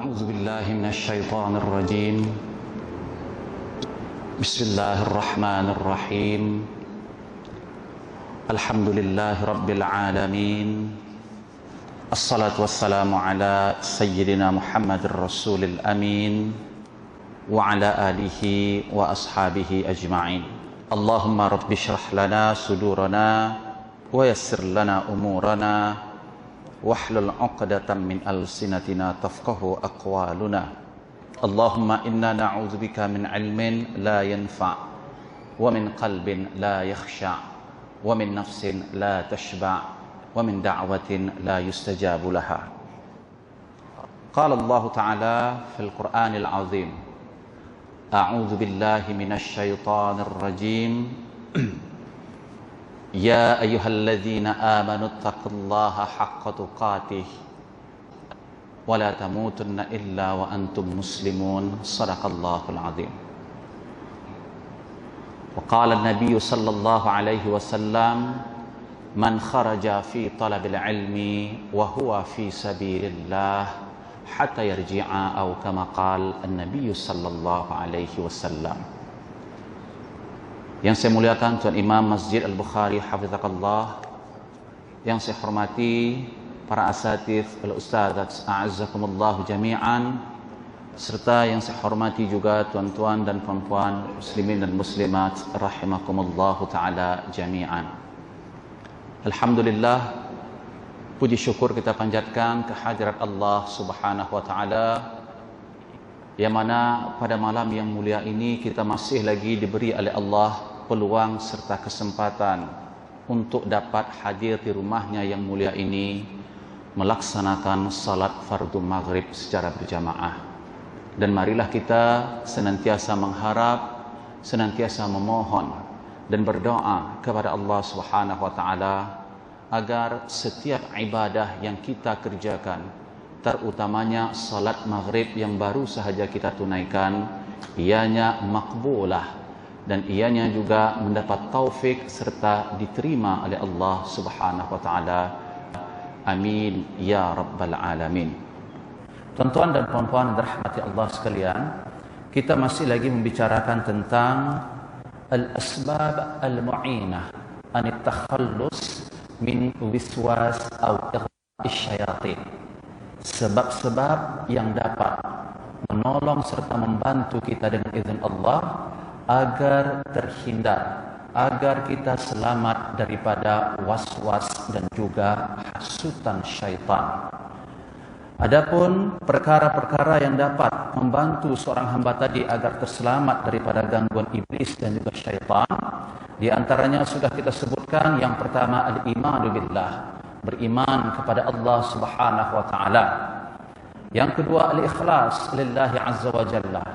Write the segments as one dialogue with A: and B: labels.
A: أعوذ بالله من الشيطان الرجيم. بسم الله الرحمن الرحيم. الحمد لله رب العالمين. الصلاة والسلام على سيدنا محمد الرسول الأمين وعلى آله وأصحابه أجمعين. اللهم رب اشرح لنا صدورنا ويسر لنا أمورنا واحلل عقدة من ألسنتنا تفقهوا أقوالنا. اللهم إنا نعوذ بك من علم لا ينفع ومن قلب لا يخشع ومن نفس لا تشبع ومن دعوة لا يستجاب لها. قال الله تعالى في القرآن العظيم: أعوذ بالله من الشيطان الرجيم. يا أيها الذين آمنوا اتقوا الله حق تقاته ولا تموتن إلا وأنتم مسلمون. صدق الله العظيم. وقال النبي صلى الله عليه وسلم: من خرج في طلب العلم وهو في سبيل الله حتى يرجع، أو كما قال النبي صلى الله عليه وسلم. Yang saya muliakan Tuan Imam Masjid Al-Bukhari Hafizakallah, yang saya hormati para asatidz al-ustadzat a'azzakumullah jami'an, serta yang saya hormati juga tuan-tuan dan puan-puan muslimin dan muslimat rahimakumullah taala jami'an. Alhamdulillah, puji syukur kita panjatkan kehadirat Allah Subhanahu wa taala, yang mana pada malam yang mulia ini kita masih lagi diberi oleh Allah peluang serta kesempatan untuk dapat hadir di rumahnya yang mulia ini, melaksanakan salat fardu maghrib secara berjamaah. Dan marilah kita senantiasa mengharap, senantiasa memohon dan berdoa kepada Allah Subhanahu wa taala agar setiap ibadah yang kita kerjakan, terutamanya salat maghrib yang baru sahaja kita tunaikan, ianya makbulah dan ianya juga mendapat taufik serta diterima oleh Allah Subhanahu wa taala. Amin ya rabbal alamin. Tuan-tuan dan puan-puan dirahmati Allah sekalian, kita masih lagi membicarakan tentang al-asbab al-mu'inah an at-takhallus min wiswas atau syayatin. Sebab-sebab yang dapat menolong serta membantu kita dengan izin Allah agar terhindar, agar kita selamat daripada was-was dan juga hasutan syaitan. Adapun perkara-perkara yang dapat membantu seorang hamba tadi agar terselamat daripada gangguan iblis dan juga syaitan, di antaranya sudah kita sebutkan. Yang pertama, al-imanu billah, beriman kepada Allah Subhanahu wa taala. Yang kedua, al-ikhlas lillahi azza wa jalla,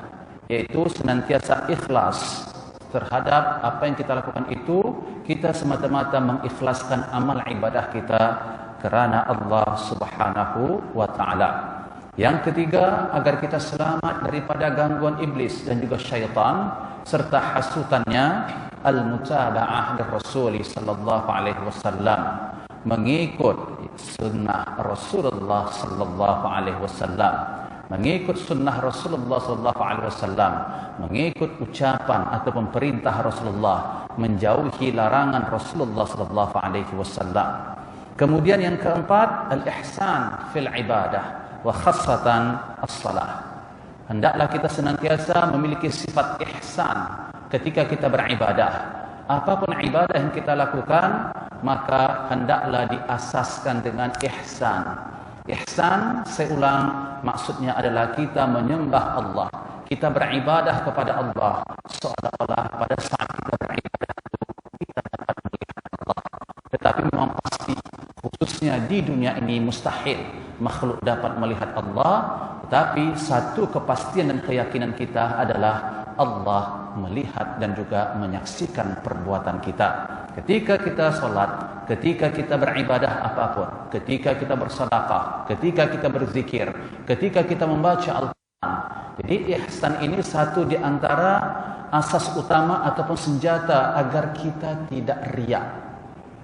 A: yaitu senantiasa ikhlas terhadap apa yang kita lakukan itu, kita semata-mata mengikhlaskan amal ibadah kita kerana Allah Subhanahu wa taala. Yang ketiga, agar kita selamat daripada gangguan iblis dan juga syaitan serta hasutannya, al-mutaba'ah li Rasul sallallahu alaihi wasallam, mengikut sunnah Rasulullah sallallahu alaihi wasallam, mengikut sunnah Rasulullah sallallahu alaihi wasallam, mengikut ucapan ataupun perintah Rasulullah, menjauhi larangan Rasulullah sallallahu alaihi wasallam. Kemudian yang keempat, al-ihsan fil ibadah wa khassatan as-salah. Hendaklah kita senantiasa memiliki sifat ihsan ketika kita beribadah. Apapun ibadah yang kita lakukan, maka hendaklah diasaskan dengan ihsan. Ihsan, saya ulang, maksudnya adalah kita menyembah Allah, kita beribadah kepada Allah seolah-olah pada saat kita beribadah itu kita dapat melihat Allah. Tetapi memang pasti, khususnya di dunia ini, mustahil makhluk dapat melihat Allah. Tetapi satu kepastian dan keyakinan kita adalah Allah melihat dan juga menyaksikan perbuatan kita. Ketika kita solat, ketika kita beribadah apapun, ketika kita bersedekah, ketika kita berzikir, ketika kita membaca Al-Quran. Jadi ihsan ini satu di antara asas utama ataupun senjata agar kita tidak riya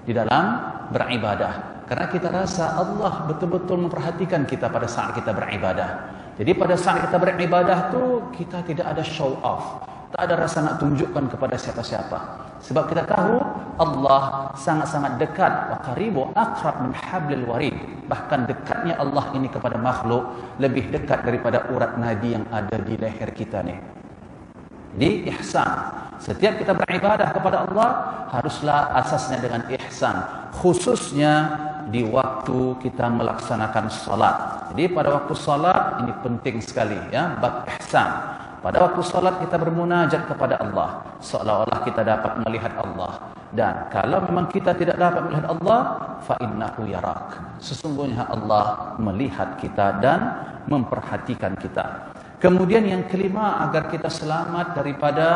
A: di dalam beribadah. Karena kita rasa Allah betul-betul memperhatikan kita pada saat kita beribadah. Jadi pada saat kita beribadah tu kita tidak ada show off, tak ada rasa nak tunjukkan kepada siapa-siapa. Sebab kita tahu Allah sangat-sangat dekat, wa qaribu aqrab min hablil warid. Bahkan dekatnya Allah ini kepada makhluk lebih dekat daripada urat nadi yang ada di leher kita ni. Jadi ihsan, setiap kita beribadah kepada Allah haruslah asasnya dengan ihsan, khususnya di waktu kita melaksanakan salat. Jadi pada waktu salat ini penting sekali ya, bab ihsan. Pada waktu salat kita bermunajat kepada Allah seolah-olah kita dapat melihat Allah. Dan kalau memang kita tidak dapat melihat Allah, fa innahu yarak. Sesungguhnya Allah melihat kita dan memperhatikan kita. Kemudian yang kelima, agar kita selamat daripada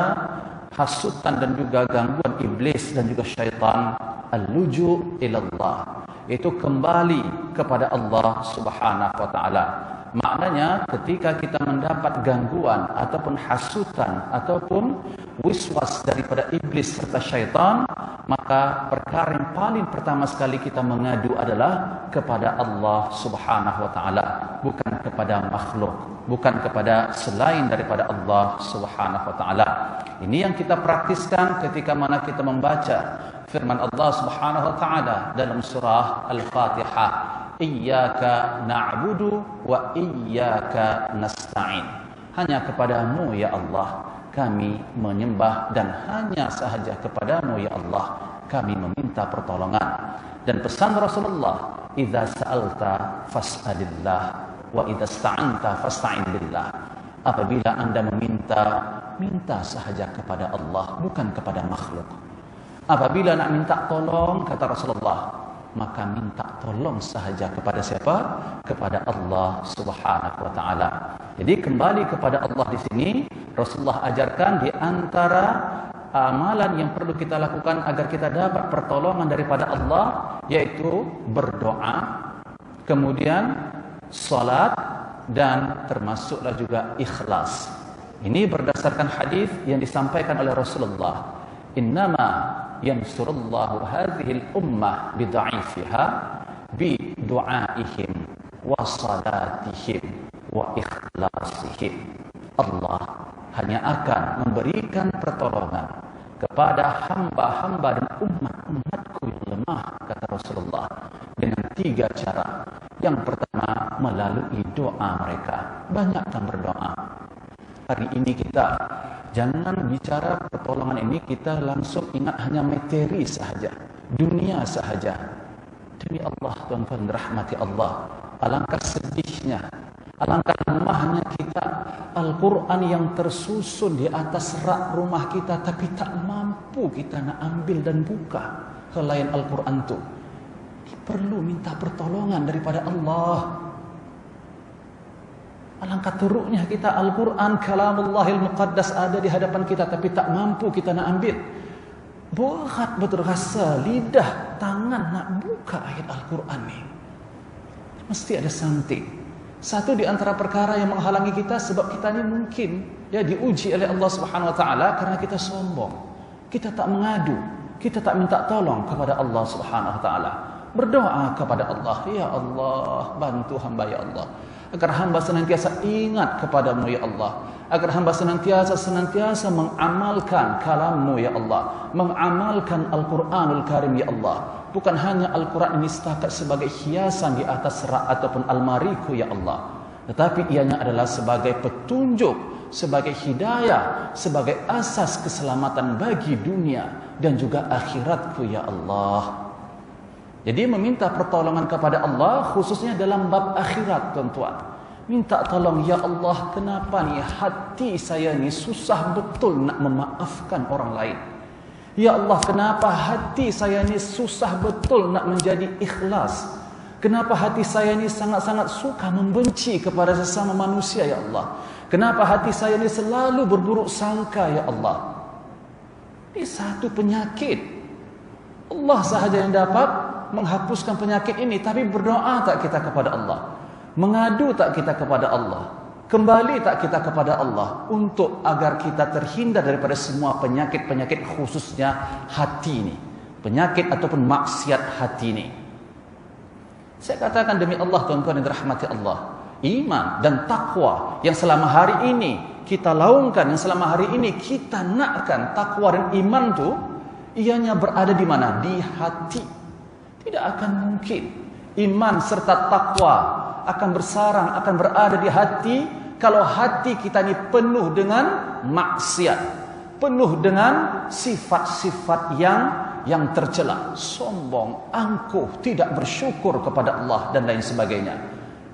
A: hasutan dan juga gangguan iblis dan juga syaitan, al-luju' ilallah, itu kembali kepada Allah Subhanahu wa taala. Maknanya ketika kita mendapat gangguan ataupun hasutan ataupun wiswas daripada iblis serta syaitan, maka perkara yang paling pertama sekali kita mengadu adalah kepada Allah Subhanahu wa taala, bukan kepada makhluk, bukan kepada selain daripada Allah Subhanahu wa taala. Ini yang kita praktiskan ketika mana kita membaca firman Allah Subhanahu wa taala dalam surah Al-Fatihah, Iyyaka na'budu wa iyyaka nasta'in. Hanya kepadamu ya Allah kami menyembah, dan hanya sahaja kepadamu ya Allah kami meminta pertolongan. Dan pesan Rasulullah, idza sa'alta fas'alillah wa idza sta'anta fasta'in billah. Apabila anda meminta, minta sahaja kepada Allah, bukan kepada makhluk. Apabila nak minta tolong, kata Rasulullah, maka minta tolong sahaja kepada siapa? Kepada Allah Subhanahu wa taala. Jadi kembali kepada Allah di sini, Rasulullah ajarkan di antara amalan yang perlu kita lakukan agar kita dapat pertolongan daripada Allah, yaitu berdoa, kemudian salat, dan termasuklah juga ikhlas. Ini berdasarkan hadis yang disampaikan oleh Rasulullah, innama yansurullahu hadhil ummah bidha'ifiha bidu'aihim wa salatihim wa ikhlasihim. Allah hanya akan memberikan pertolongan kepada hamba-hamba dan umat-umatku yang lemah, kata Rasulullah, dengan 3 cara. Yang pertama, melalui doa mereka. Banyakkan berdoa. Hari ini kita jangan bicara pertolongan ini kita langsung ingat hanya materi sahaja, dunia sahaja. Demi Allah, tuan-tuan rahmati Allah, alangkah sedihnya, alangkah lemahnya kita. Al-Quran yang tersusun di atas rak rumah kita, tapi tak mampu kita nak ambil dan buka selain Al-Quran itu. Perlu minta pertolongan daripada Allah. Alangkah teruknya kita, Al-Quran kalamullahil muqaddas ada di hadapan kita, tapi tak mampu kita nak ambil. Berat betul rasa lidah, tangan nak buka ayat Al-Quran ni. Mesti ada something. Satu di antara perkara yang menghalangi kita, sebab kita ni mungkin ya diuji oleh Allah Subhanahu wa taala karena kita sombong. Kita tak mengadu, kita tak minta tolong kepada Allah Subhanahu wa taala. Berdoa kepada Allah, ya Allah, bantu hamba ya Allah, agar hamba senantiasa ingat kepadamu ya Allah, agar hamba senantiasa mengamalkan kalammu ya Allah, mengamalkan Al-Quranul Karim ya Allah. Bukan hanya Al-Quran ini setakat sebagai hiasan di atas rak ataupun almariku ya Allah, tetapi ianya adalah sebagai petunjuk, sebagai hidayah, sebagai asas keselamatan bagi dunia dan juga akhiratku ya Allah. Jadi meminta pertolongan kepada Allah khususnya dalam bab akhirat, tuan-tuan. Minta tolong, ya Allah, kenapa ni hati saya ni susah betul nak memaafkan orang lain. Ya Allah, kenapa hati saya ni susah betul nak menjadi ikhlas. Kenapa hati saya ni sangat-sangat suka membenci kepada sesama manusia ya Allah. Kenapa hati saya ni selalu berburuk sangka ya Allah. Ini satu penyakit. Allah sahaja yang dapat menghapuskan penyakit ini, tapi berdoa tak kita kepada Allah? Mengadu tak kita kepada Allah? Kembali tak kita kepada Allah untuk agar kita terhindar daripada semua penyakit-penyakit, khususnya hati ini, penyakit ataupun maksiat hati ini. Saya katakan demi Allah, tuan-tuan yang dirahmati Allah, iman dan takwa yang selama hari ini kita laungkan, yang selama hari ini kita nakkan. Takwa dan iman itu ianya berada di mana? Di hati. Tidak akan mungkin iman serta takwa akan bersarang, akan berada di hati kalau hati kita ini penuh dengan maksiat, penuh dengan sifat-sifat yang tercela, sombong, angkuh, tidak bersyukur kepada Allah dan lain sebagainya.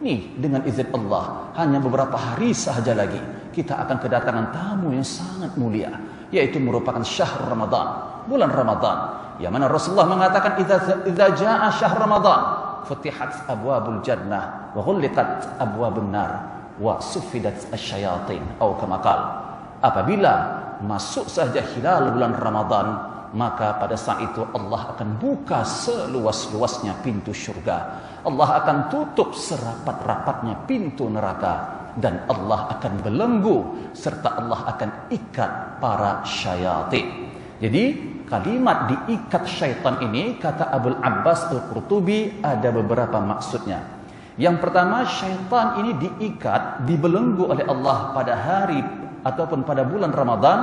A: Nih, dengan izin Allah, hanya beberapa hari sahaja lagi kita akan kedatangan tamu yang sangat mulia, yaitu merupakan syahr Ramadan, bulan Ramadan, yang mana Rasulullah mengatakan idza jaa syahr Ramadan futihat abwabul jannah wa ghulliqat abwabun nar wa suffidat asyayatin atau kama qala. Apabila masuk saja hilal bulan Ramadan, maka pada saat itu Allah akan buka seluas-luasnya pintu syurga. Allah akan tutup serapat-rapatnya pintu neraka, dan Allah akan belenggu serta Allah akan ikat para syaitan. Jadi kalimat diikat syaitan ini, kata Abul Abbas Al-Qurtubi, ada beberapa maksudnya. Yang pertama, syaitan ini diikat, dibelenggu oleh Allah pada hari ataupun pada bulan Ramadan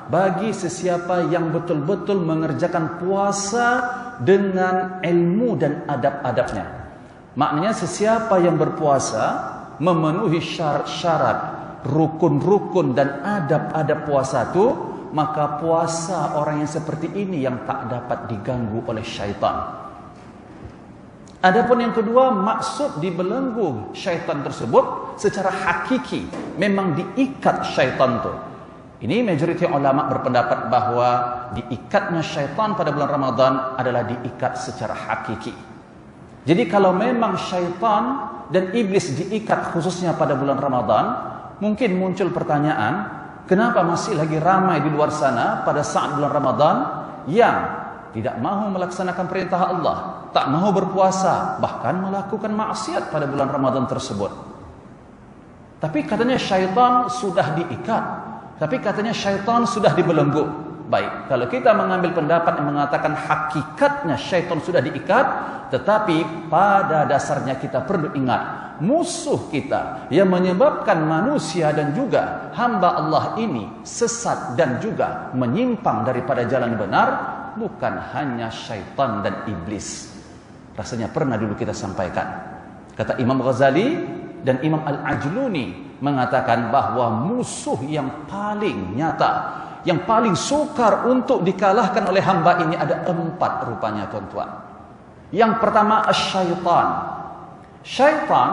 A: bagi sesiapa yang betul-betul mengerjakan puasa dengan ilmu dan adab-adabnya. Maknanya sesiapa yang berpuasa memenuhi syarat-syarat, rukun-rukun dan adab-adab puasa itu, maka puasa orang yang seperti ini yang tak dapat diganggu oleh syaitan. Adapun yang kedua, maksud dibelenggu syaitan tersebut secara hakiki, memang diikat syaitan itu. Ini majoriti ulama berpendapat bahwa diikatnya syaitan pada bulan Ramadan adalah diikat secara hakiki. Jadi kalau memang syaitan dan iblis diikat khususnya pada bulan Ramadan, mungkin muncul pertanyaan, kenapa masih lagi ramai di luar sana pada saat bulan Ramadan yang tidak mahu melaksanakan perintah Allah, tak mahu berpuasa, bahkan melakukan maksiat pada bulan Ramadan tersebut. Tapi katanya syaitan sudah diikat, tapi katanya syaitan sudah dibelenggu. Baik, kalau kita mengambil pendapat yang mengatakan hakikatnya syaitan sudah diikat, tetapi pada dasarnya kita perlu ingat, musuh kita yang menyebabkan manusia dan juga hamba Allah ini sesat dan juga menyimpang daripada jalan benar, bukan hanya syaitan dan iblis. Rasanya pernah dulu kita sampaikan. Kata Imam Ghazali dan Imam Al-Ajluni mengatakan bahwa musuh yang paling nyata, yang paling sukar untuk dikalahkan oleh hamba ini ada 4 rupanya, tuan-tuan. Yang pertama, syaitan. Syaitan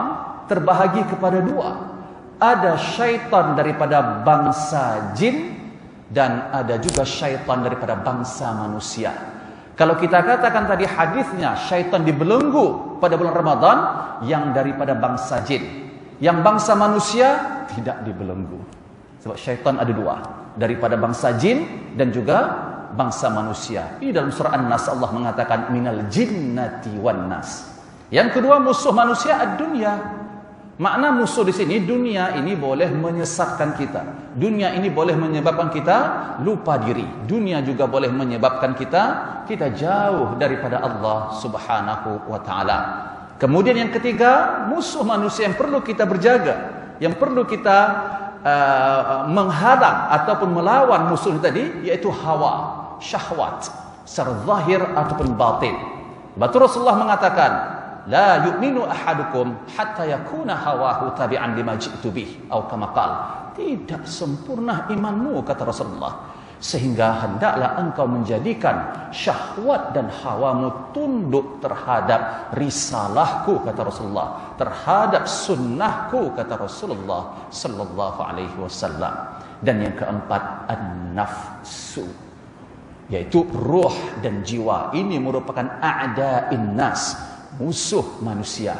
A: terbahagi kepada 2. Ada syaitan daripada bangsa jin dan ada juga syaitan daripada bangsa manusia. Kalau kita katakan tadi hadisnya syaitan dibelenggu pada bulan Ramadan yang daripada bangsa jin, yang bangsa manusia tidak dibelenggu. Sebab syaitan ada 2, daripada bangsa jin dan juga bangsa manusia. Ini dalam surah An-Nas Allah mengatakan minal jinnati wan nas. Yang kedua, musuh manusia ad-dunya. Makna musuh di sini, dunia ini boleh menyesatkan kita. Dunia ini boleh menyebabkan kita lupa diri. Dunia juga boleh menyebabkan kita jauh daripada Allah Subhanahu wa taala. Kemudian yang ketiga, musuh manusia yang perlu kita berjaga, yang perlu kita menghadang ataupun melawan musuh tadi, yaitu hawa, syahwat, secara zahir ataupun batin. Betul Rasulullah mengatakan, la yu'minu ahadukum hatta yakuna hawahu tabi'an lima ji'tu bih atau kama qala. Tidak sempurna imanmu, kata Rasulullah, sehingga hendaklah engkau menjadikan syahwat dan hawamu tunduk terhadap risalahku, kata Rasulullah, terhadap sunnahku, kata Rasulullah sallallahu alaihi wasallam. Dan yang keempat, an-nafsu, yaitu ruh dan jiwa. Ini merupakan a'da'in nas, musuh manusia.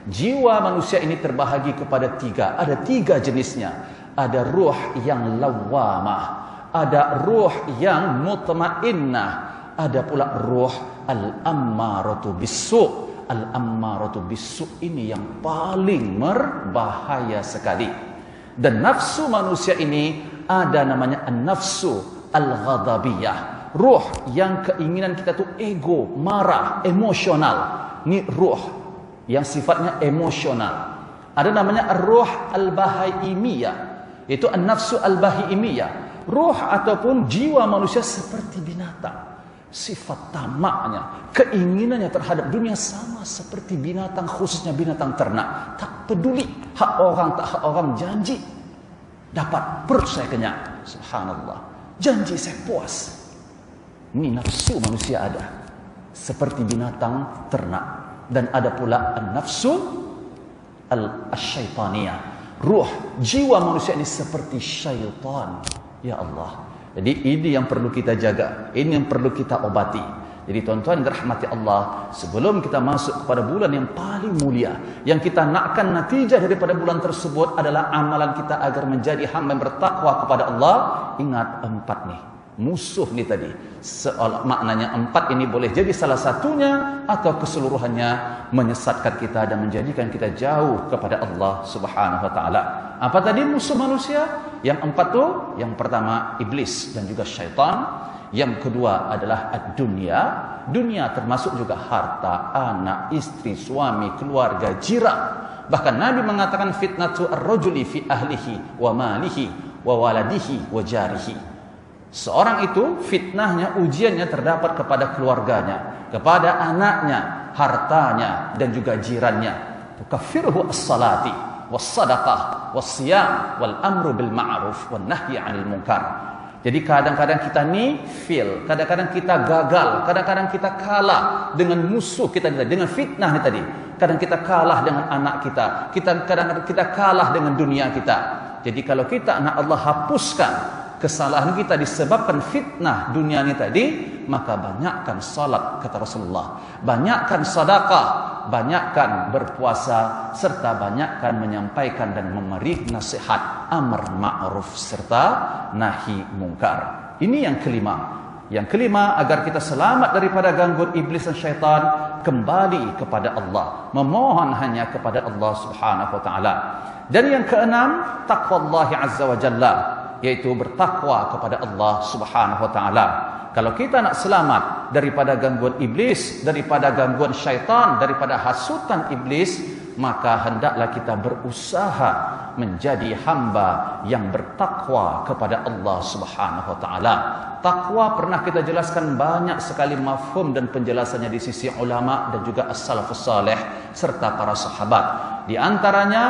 A: Jiwa manusia ini terbahagi kepada 3. Ada 3 jenisnya. Ada ruh yang lawamah, ada ruh yang mutmainnah, ada pula ruh al-ammaratu bis-su'. Al-ammaratu bis-su' ini yang paling berbahaya sekali. Dan nafsu manusia ini ada namanya an-nafsu al-ghadabiyah. Ruh yang keinginan kita tuh ego, marah, emosional. Ini ruh yang sifatnya emosional. Ada namanya ar-ruh al-bahaimiyah, yaitu an-nafsu al-bahaimiyah. Ruh ataupun jiwa manusia seperti binatang. Sifat tamaknya, keinginannya terhadap dunia sama seperti binatang, khususnya binatang ternak. Tak peduli hak orang, tak hak orang, janji dapat, perut saya kenyang. Subhanallah, janji saya puas. Ini nafsu manusia ada seperti binatang ternak. Dan ada pula an-nafsu al-syaitaniyah. Ruh, jiwa manusia ini seperti syaitan. Ya Allah. Jadi ini yang perlu kita jaga, ini yang perlu kita obati. Jadi tuan-tuan yang dirahmati Allah, sebelum kita masuk kepada bulan yang paling mulia, yang kita nakkan natijah daripada bulan tersebut adalah amalan kita agar menjadi hamba yang bertakwa kepada Allah. Ingat 4 nih, musuh nih tadi. Maknanya 4 ini boleh jadi salah satunya atau keseluruhannya menyesatkan kita dan menjadikan kita jauh kepada Allah Subhanahu wa taala. Apa tadi musuh manusia? Yang 4 tuh, yang pertama iblis dan juga syaitan. Yang kedua adalah dunia. Dunia termasuk juga harta, anak, istri, suami, keluarga, jiran. Bahkan Nabi mengatakan fitnatu ar-rajuli fi ahlihi wa malihi wa waladihi wa jarihi. Seorang itu fitnahnya, ujiannya terdapat kepada keluarganya, kepada anaknya, hartanya dan juga jirannya. Tukaffiruhu as-salati was-sadaqah was-siyam wal amru bil ma'ruf wan nahyi 'anil munkar. Jadi kadang-kadang kita ni fail, kadang-kadang kita gagal, kadang-kadang kita kalah dengan musuh kita, dengan fitnah ni tadi. Kadang kita kalah dengan anak kita, kadang-kadang kita kalah dengan dunia kita. Jadi kalau kita nak Allah hapuskan kesalahan kita disebabkan fitnah dunia ni tadi, maka banyakkan salat kata Rasulullah, banyakkan sedekah, banyakkan berpuasa, serta banyakkan menyampaikan dan memberi nasihat, amar ma'ruf serta nahi mungkar. Ini yang kelima. Yang kelima, agar kita selamat daripada gangguan iblis dan syaitan, kembali kepada Allah, memohon hanya kepada Allah Subhanahu wa taala. Dan yang keenam, taqwallahi azza wa jalla, yaitu bertakwa kepada Allah Subhanahu wa taala. Kalau kita nak selamat daripada gangguan iblis, daripada gangguan syaitan, daripada hasutan iblis, maka hendaklah kita berusaha menjadi hamba yang bertakwa kepada Allah Subhanahu wa taala. Takwa pernah kita jelaskan banyak sekali mafhum dan penjelasannya di sisi ulama dan juga as-salafus salih serta para sahabat. Di antaranya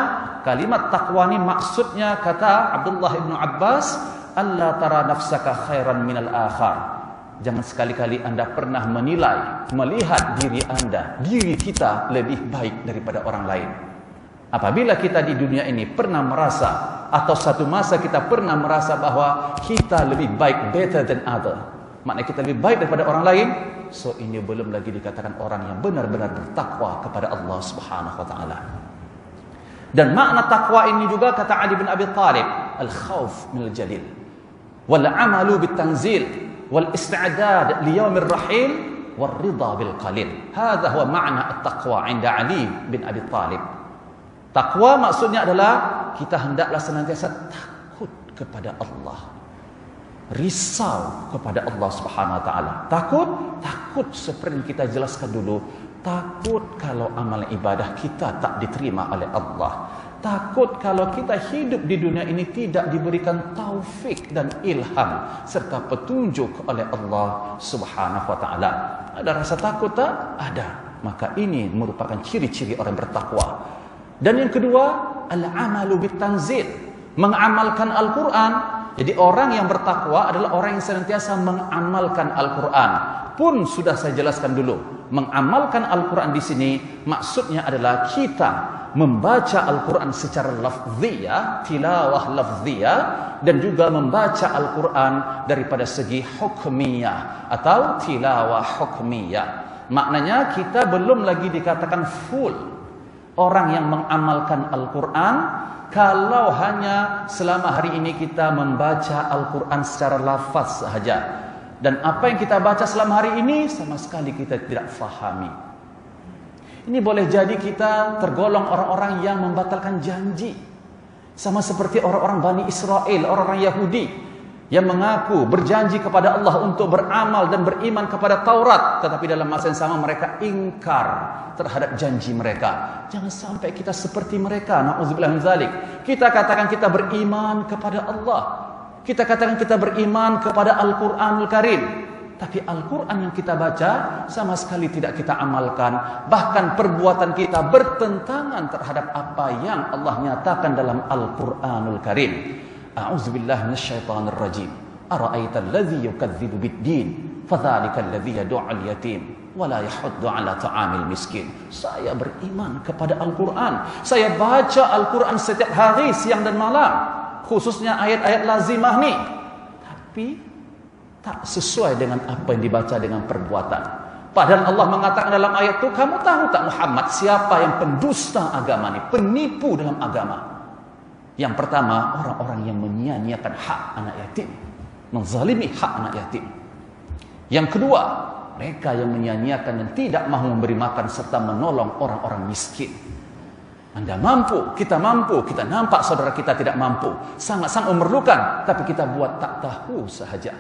A: kalimat takwa ini maksudnya, kata Abdullah bin Abbas, alla tara nafsaka khairan minal akhar. Jangan sekali-kali anda pernah menilai, melihat diri anda, diri kita lebih baik daripada orang lain. Apabila kita di dunia ini pernah merasa, atau satu masa kita pernah merasa bahwa kita lebih baik, better than other, maknanya kita lebih baik daripada orang lain, so ini belum lagi dikatakan orang yang benar-benar bertakwa kepada Allah Subhanahu wa taala. Dan makna takwa ini juga kata Ali bin Abi Thalib, al-khauf min al-jalil wal amalu bit-tanzil wal isti'dad li yaumir rahil wal ridha bil qalil. Hadha huwa ma'na at-taqwa 'inda Ali bin Abi Thalib. Takwa maksudnya adalah kita hendaklah senantiasa takut kepada Allah, risau kepada Allah Subhanahu wa taala. Takut seperti yang kita jelaskan dulu, takut kalau amal ibadah kita tak diterima oleh Allah. Takut kalau kita hidup di dunia ini tidak diberikan taufik dan ilham serta petunjuk oleh Allah Subhanahu wa taala. Ada rasa takut tak? Ada. Maka ini merupakan ciri-ciri orang bertakwa. Dan yang kedua, al-amalu bit-tanzil, mengamalkan Al-Qur'an. Jadi orang yang bertakwa adalah orang yang senantiasa mengamalkan Al-Qur'an. Pun sudah saya jelaskan dulu, mengamalkan Al-Qur'an di sini maksudnya adalah kita membaca Al-Quran secara lafziyah, tilawah lafziyah, dan juga membaca Al-Quran daripada segi hukmiyah atau tilawah hukmiyah. Maknanya kita belum lagi dikatakan full orang yang mengamalkan Al-Quran kalau hanya selama hari ini kita membaca Al-Quran secara lafaz sahaja, dan apa yang kita baca selama hari ini sama sekali kita tidak fahami. Ini boleh jadi kita tergolong orang-orang yang membatalkan janji. Sama seperti orang-orang Bani Israel, orang-orang Yahudi. yang mengaku berjanji kepada Allah untuk beramal dan beriman kepada Taurat, tetapi dalam masa yang sama mereka ingkar terhadap janji mereka. Jangan sampai kita seperti mereka. Na'udzubillah min dzalik. Kita katakan kita beriman kepada Allah, kita katakan kita beriman kepada Al-Quranul Karim, tapi Al-Quran yang kita baca sama sekali tidak kita amalkan. Bahkan perbuatan kita bertentangan terhadap apa yang Allah nyatakan dalam Al-Quranul Karim. A'udzubillahi minasyaitonir rajim. Ara'aita alladzi yukadzibu bid-din, fadzalika alladzi yad'ul yatim wa la yahuddu 'ala ta'amil miskin. Saya beriman kepada Al-Quran. Saya baca Al-Quran setiap hari, siang dan malam, khususnya ayat-ayat lazimah ni. Tapi tak sesuai dengan apa yang dibaca dengan perbuatan. Padahal Allah mengatakan dalam ayat itu, kamu tahu tak Muhammad siapa yang pendusta agama ni, penipu dalam agama? Yang pertama, orang-orang yang menyia-nyiakan hak anak yatim, menzalimi hak anak yatim. Yang kedua, mereka yang menyia-nyiakan dan tidak mahu memberi makan serta menolong orang-orang miskin. Anda mampu, kita nampak saudara kita tidak mampu, sangat-sangat memerlukan, tapi kita buat tak tahu sahaja.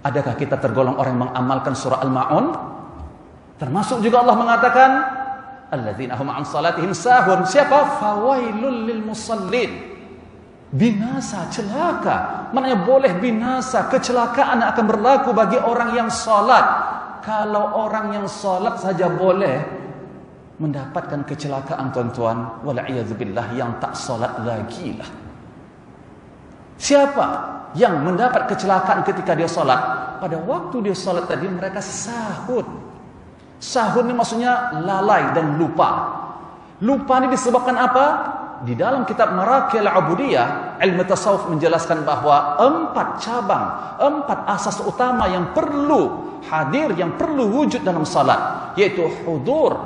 A: Adakah kita tergolong orang yang mengamalkan surah Al-Ma'un? Termasuk juga Allah mengatakan, alladzina hum an salatihim sahun. Siapa? Fawailul lil musallin. Binasa, celaka. Maknanya boleh binasa, kecelakaan akan berlaku bagi orang yang salat. Kalau orang yang salat saja boleh mendapatkan kecelakaan, tuan-tuan, wala'iyadzubillah, yang tak salat lagi lah. Siapa yang mendapat kecelakaan ketika dia salat? Pada waktu dia salat tadi mereka sahun. Sahun ini maksudnya lalai dan lupa. Lupa ini disebabkan apa? Di dalam kitab Marakil Ubudiyah, ilmu tasawuf menjelaskan bahwa 4 cabang, 4 asas utama yang perlu hadir, yang perlu wujud dalam salat, yaitu hudur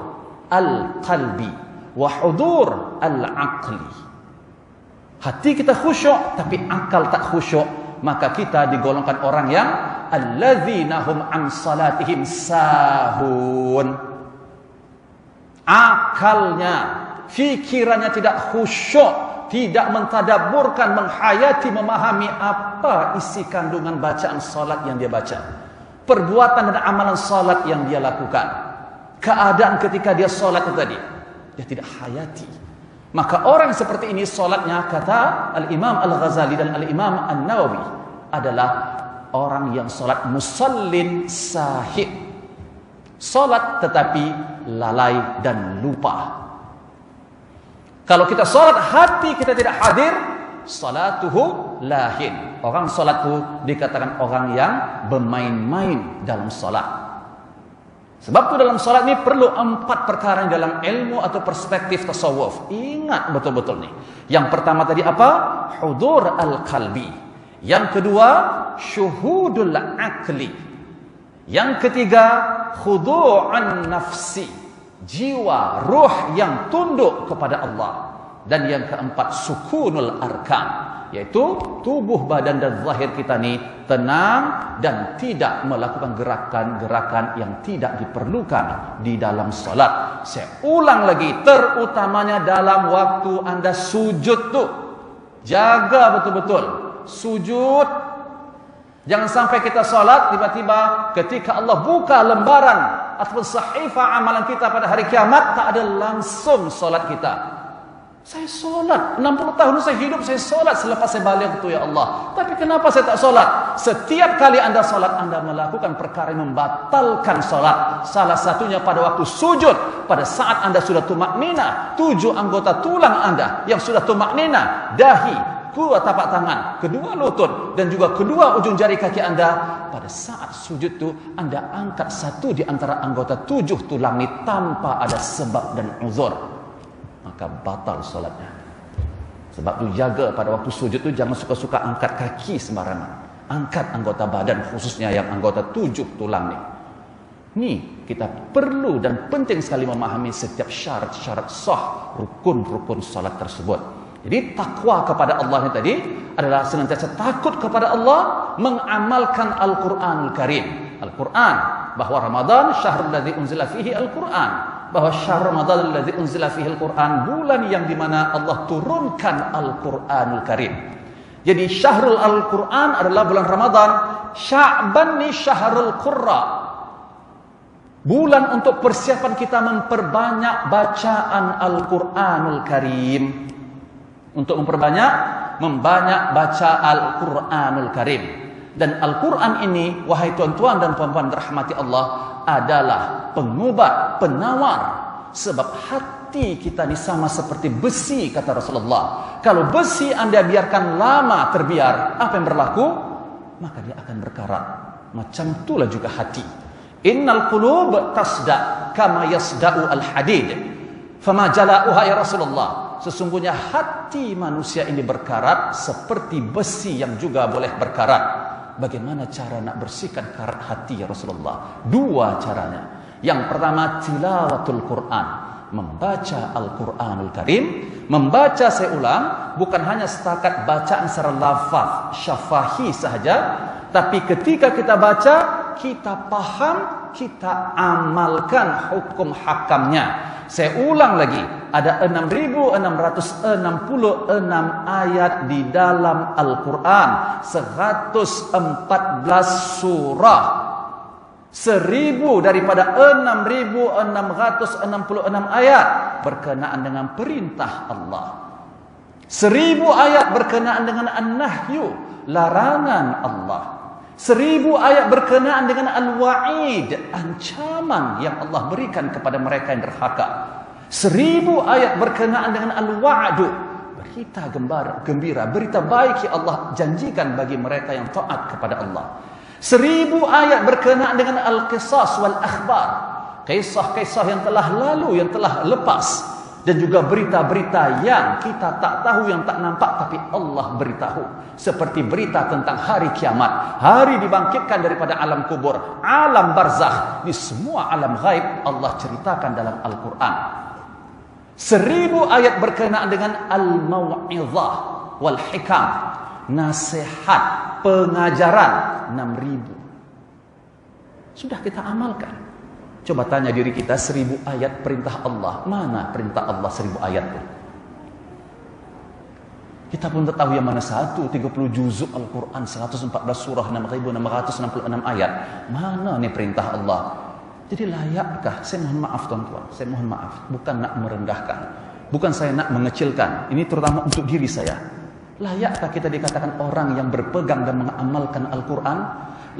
A: al-qalbi wa hudur al-aqli. Hati kita khusyuk tapi akal tak khusyuk, maka kita digolongkan orang yang alladzina hum an salatihim sahun. Akalnya, fikirannya tidak khusyuk, tidak mentadabburkan, menghayati, memahami apa isi kandungan bacaan salat yang dia baca, perbuatan dan amalan salat yang dia lakukan, keadaan ketika dia salat itu tadi, dia tidak hayati. Maka orang seperti ini salatnya, kata Al-Imam Al-Ghazali dan Al-Imam An-Nawawi, adalah orang yang salat musallin sahih. Salat tetapi lalai dan lupa. Kalau kita salat hati kita tidak hadir, salatuhu lahin. Orang salat itu dikatakan orang yang bermain-main dalam salat. Sebab itu dalam salat ini perlu 4 perkara dalam ilmu atau perspektif tasawuf. Ingat betul-betul nih. Yang pertama tadi apa? Hudur al-qalbi. Yang kedua, syuhudul aqli. Yang ketiga, khudu'an nafsi. Jiwa, ruh yang tunduk kepada Allah. Dan yang keempat, sukunul arkan, yaitu tubuh, badan dan zahir kita ni tenang dan tidak melakukan gerakan-gerakan yang tidak diperlukan di dalam salat. Saya ulang lagi, terutamanya dalam waktu Anda sujud tu, jaga betul-betul sujud. Jangan sampai kita salat tiba-tiba ketika Allah buka lembaran atau sahifah amalan kita pada hari kiamat, tak ada langsung salat kita. Saya solat 60 tahun saya hidup, saya solat selepas saya balik itu, ya Allah. Tapi kenapa saya tak solat? Setiap kali Anda solat, Anda melakukan perkara yang membatalkan solat. Salah satunya pada waktu sujud, pada saat Anda sudah tumaknina, 7 anggota tulang Anda yang sudah tumaknina, dahi, kedua tapak tangan, kedua lutut dan juga kedua ujung jari kaki Anda, pada saat sujud itu Anda angkat satu di antara anggota 7 tulang ini tanpa ada sebab dan uzur, maka batal solatnya. Sebab itu jaga pada waktu sujud itu jangan suka-suka angkat kaki sembarangan. Angkat anggota badan, khususnya yang anggota 7 tulang ni. Ni kita perlu dan penting sekali memahami setiap syarat-syarat sah, rukun-rukun salat tersebut. Jadi takwa kepada Allah ini tadi adalah senantiasa takut kepada Allah, mengamalkan Al-Quranul Karim. Al-Quran, bahwa Ramadan syahrul ladzi unzila fihi Al-Quran, bahwa syahr Ramadan alladzi unzila fihi Al-Quran, bulan yang dimana Allah turunkan Al-Quranul Karim. Jadi syahrul Al-Quran adalah bulan Ramadan. Sya'ban ni syahrul Qurra. Bulan untuk persiapan kita memperbanyak bacaan Al-Quranul Karim. Untuk membanyak baca Al-Quranul Karim. Dan Al-Quran ini, wahai tuan-tuan dan puan-puan dirahmati Allah, adalah pengobat, penawar. Sebab hati kita ni sama seperti besi, kata Rasulullah. Kalau besi anda biarkan lama terbiar, apa yang berlaku? Maka dia akan berkarat. Macam itulah juga hati. Innal qulub tasda kama yasda'u al-hadid. Fama jala'uha ya Rasulullah. Sesungguhnya hati manusia ini berkarat seperti besi yang juga boleh berkarat. Bagaimana cara nak bersihkan karat hati ya Rasulullah? Dua caranya. Yang pertama, tilawatul Quran, membaca Al-Quranul Karim. Membaca, saya ulang, bukan hanya setakat bacaan secara lafaz syafahi sahaja, tapi ketika kita baca, kita paham, kita amalkan hukum hakamnya. Saya ulang lagi, ada 6.666 ayat di dalam Al-Quran, 114 surah. 1000 daripada 6.666 ayat berkenaan dengan perintah Allah. 1000 ayat berkenaan dengan an-nahyu, larangan Allah. 1000 ayat berkenaan dengan al-wa'id, ancaman yang Allah berikan kepada mereka yang derhaka. 1000 ayat berkenaan dengan al-wa'du, berita gembira, berita baik yang Allah janjikan bagi mereka yang taat kepada Allah. 1000 ayat berkenaan dengan al-qisas wal akhbar, kisah-kisah yang telah lalu, yang telah lepas, dan juga berita-berita yang kita tak tahu, yang tak nampak, tapi Allah beritahu. Seperti berita tentang hari kiamat, hari dibangkitkan daripada alam kubur, alam barzakh, di semua alam ghaib Allah ceritakan dalam Al-Quran. 1000 ayat berkenaan dengan al-mau'izah wal hikam, nasihat, pengajaran. 6.000 sudah kita amalkan. Coba tanya diri kita, 1000 ayat perintah Allah, mana perintah Allah 1000 ayat itu? Kita pun tak tahu yang mana satu. 30 juzuk Al-Quran, 114 surah, 6.666 ayat. Mana ni perintah Allah? Jadi layakkah? Saya mohon maaf tuan-tuan, saya mohon maaf, bukan nak merendahkan, bukan saya nak mengecilkan, ini terutama untuk diri saya. Layakkah kita dikatakan orang yang berpegang dan mengamalkan Al-Quran?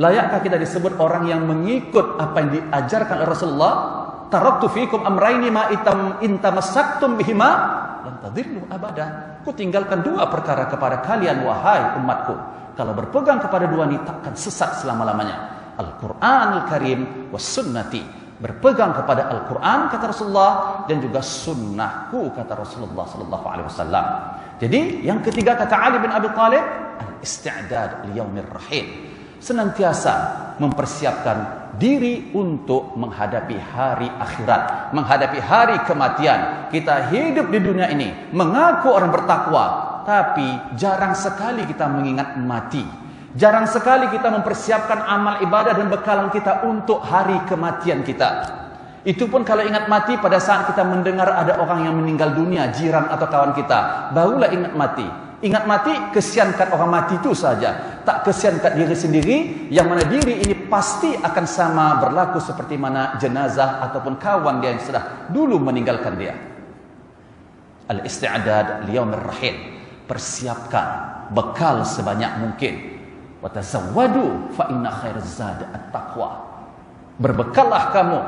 A: Layakkah kita disebut orang yang mengikut apa yang diajarkan oleh Rasulullah? Taraktu fikum amraini ma intamassaktum bihima lan tadillu abada. Ku tinggalkan dua perkara kepada kalian wahai umatku. Kalau berpegang kepada dua ini takkan sesat selama-lamanya. Al-Quranul Karim was sunnati. Berpegang kepada Al-Quran kata Rasulullah, dan juga sunnahku kata Rasulullah sallallahu alaihi wasallam. Jadi yang ketiga kata Ali bin Abi Thalib, al-isti'dad liyaumir rahil. Senantiasa mempersiapkan diri untuk menghadapi hari akhirat, menghadapi hari kematian. Kita hidup di dunia ini mengaku orang bertakwa, tapi jarang sekali kita mengingat mati. Jarang sekali kita mempersiapkan amal ibadah dan bekalan kita untuk hari kematian kita. Itu pun kalau ingat mati pada saat kita mendengar ada orang yang meninggal dunia, jiran atau kawan kita, barulah ingat mati. Ingat mati, kesiankan orang mati itu saja, tak kesiankan diri sendiri, yang mana diri ini pasti akan sama berlaku seperti mana jenazah ataupun kawan dia yang sudah dulu meninggalkan dia. Al-isti'dad liyaumir rahil. Persiapkan bekal sebanyak mungkin. Wa tazawwadu fa inna khairaz zad at-taqwa. Berbekallah kamu,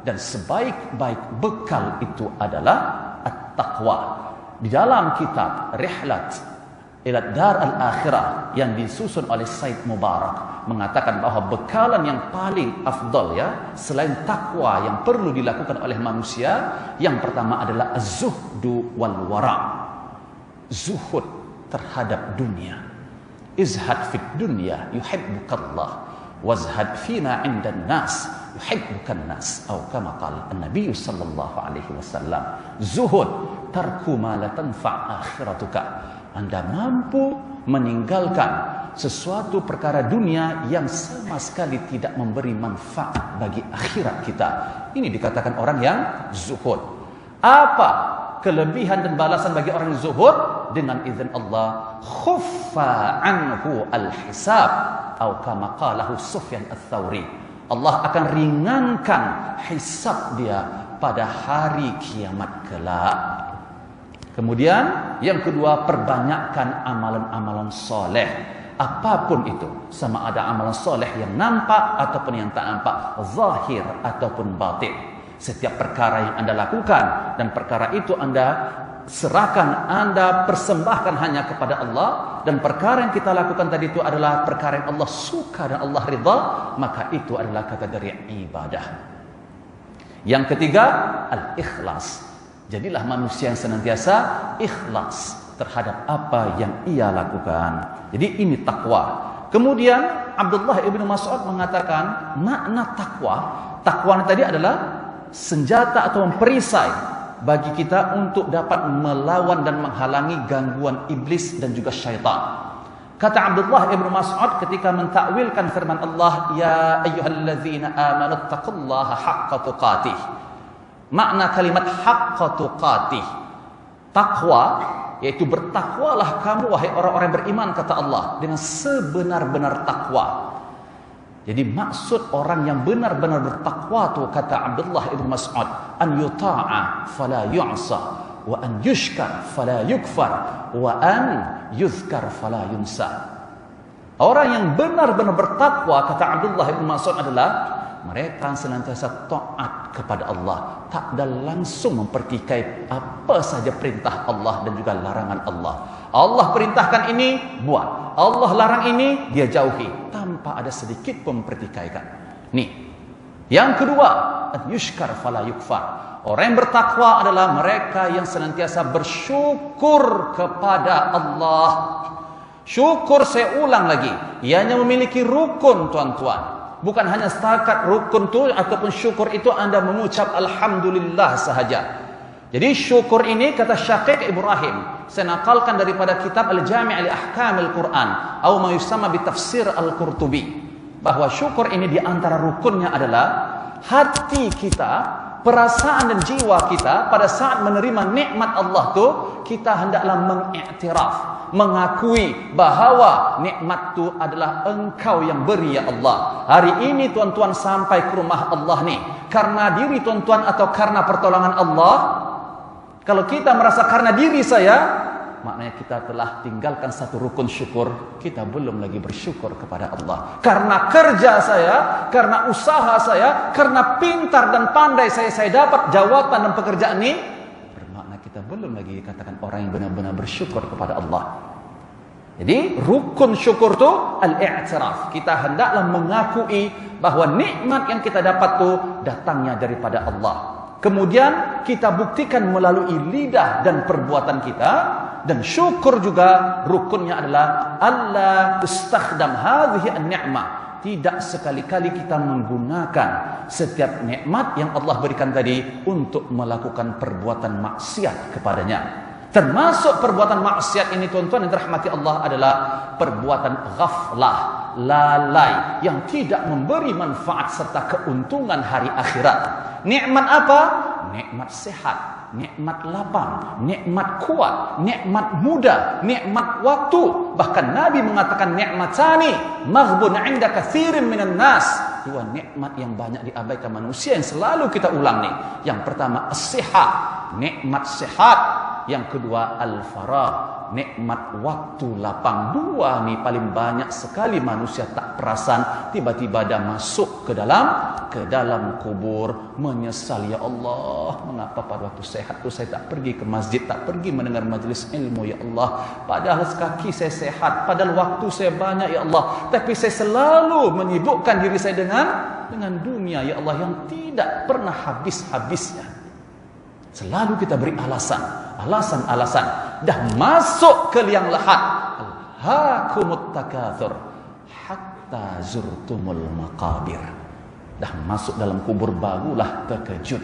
A: dan sebaik-baik bekal itu adalah at-taqwa. Di dalam kitab Rihlat ila Dar al-Akhirah yang disusun oleh Said Mubarak mengatakan bahawa bekalan yang paling afdal, ya, selain takwa yang perlu dilakukan oleh manusia, yang pertama adalah az-zuhdu wal wara. Zuhud terhadap dunia. Izhad fid dunya yuhibbukallah, wazhad fima 'indan nas yuhibbukan nas, atau kama qala an-nabiy sallallahu alaihi wasallam. Zuhud, tarku ma la tanfa' akhiratuka. Anda mampu meninggalkan sesuatu perkara dunia yang sama sekali tidak memberi manfaat bagi akhirat kita. Ini dikatakan orang yang zuhud. Apa kelebihan dan balasan bagi orang yang zuhud dengan izin Allah. Khuffa anhu al-hisab atau kama qalahu Sufyan ats-Tsauri. Allah akan ringankan hisab dia pada hari kiamat kelak. Kemudian yang kedua, perbanyakkan amalan-amalan soleh. Apapun itu, sama ada amalan soleh yang nampak ataupun yang tak nampak, zahir ataupun batin. Setiap perkara yang Anda lakukan dan perkara itu Anda serahkan, Anda persembahkan hanya kepada Allah, dan perkara yang kita lakukan tadi itu adalah perkara yang Allah suka dan Allah ridha, maka itu adalah kategori ibadah. Yang ketiga, al-ikhlas. Jadilah manusia yang senantiasa ikhlas terhadap apa yang ia lakukan. Jadi ini takwa. Kemudian Abdullah ibn Mas'ud mengatakan makna takwa. Takwa tadi adalah senjata atau perisai bagi kita untuk dapat melawan dan menghalangi gangguan iblis dan juga syaitan. Kata Abdullah ibn Mas'ud ketika mentakwilkan firman Allah, ya ayyuhallazina amanu taqullaha haqqa tuqatih. Makna kalimat haqqa tuqatih, takwa, yaitu bertakwalah kamu wahai orang-orang beriman, kata Allah, dengan sebenar-benar takwa. Jadi maksud orang yang benar-benar bertakwa itu, kata Abdullah ibn Mas'ud, an yuta'a fala yu'sa, wa an yushkar fala yukfar, wa an yuzkar fala yunsa. Orang yang benar-benar bertakwa, kata Abdullah ibn Mas'ud, adalah mereka senantiasa taat kepada Allah, tak ada langsung mempertikai apa saja perintah Allah dan juga larangan Allah. Allah perintahkan ini, buat. Allah larang ini, dia jauhi, tanpa ada sedikit pun mempertikaikan. Nih, yang kedua, yushkar fala yukfar. Orang yang bertakwa adalah mereka yang senantiasa bersyukur kepada Allah. Syukur, saya ulang lagi, ianya memiliki rukun, tuan-tuan. Bukan hanya setakat rukun itu ataupun syukur itu Anda mengucap alhamdulillah sahaja. Jadi syukur ini, kata Syaqiq Ibrahim, saya nakalkan daripada kitab Al-Jami' li Ahkamil Quran atau ma yusamma bi Tafsir Al-Qurtubi, bahwa syukur ini di antara rukunnya adalah hati kita, perasaan dan jiwa kita pada saat menerima nikmat Allah tuh, kita hendaklah mengiktiraf, mengakui bahawa nikmat itu adalah Engkau yang beri, ya Allah. Hari ini tuan-tuan sampai ke rumah Allah nih, karena diri tuan-tuan atau karena pertolongan Allah? Kalau kita merasa karena diri saya, maknanya kita telah tinggalkan satu rukun syukur. Kita belum lagi bersyukur kepada Allah. Karena kerja saya, karena usaha saya, karena pintar dan pandai saya dapat jawatan dan pekerjaan ini, bermakna kita belum lagi dikatakan orang yang benar-benar bersyukur kepada Allah. Jadi rukun syukur itu al-i'tiraf. Kita hendaklah mengakui bahwa nikmat yang kita dapat itu datangnya daripada Allah. Kemudian kita buktikan melalui lidah dan perbuatan kita. Dan syukur juga rukunnya adalah alla istakhdam hadhihi an-ni'mah. Tidak sekali-kali kita menggunakan setiap nikmat yang Allah berikan tadi untuk melakukan perbuatan maksiat kepadanya. Termasuk perbuatan maksiat ini, tuan-tuan yang dirahmati Allah, adalah perbuatan ghaflah, lalai, yang tidak memberi manfaat serta keuntungan hari akhirat. Nikmat apa? Nikmat sehat, nikmat lapang, nikmat kuat, nikmat muda, nikmat waktu. Bahkan Nabi mengatakan nikmatani maghbun 'inda katsirin minan nas. Dua nikmat yang banyak diabaikan manusia yang selalu kita ulang nih. Yang pertama as-sihat, nikmat sehat. Yang kedua al-faragh, nikmat waktu lapang. Dua nih paling banyak sekali manusia tak perasan, tiba-tiba dah masuk ke dalam kubur, menyesal, ya Allah, mengapa pada waktu sehat tu saya tak pergi ke masjid, tak pergi mendengar majlis ilmu, ya Allah. Padahal kaki saya sehat, padahal waktu saya banyak, ya Allah, tapi saya selalu menyibukkan diri saya dengan dunia, ya Allah, yang tidak pernah habis-habisnya. Selalu kita beri alasan-alasan. Dah masuk ke liang lahat. Alhaakumut takatsur hatta zurtumul maqabir. Dah masuk dalam kubur, barulah terkejut,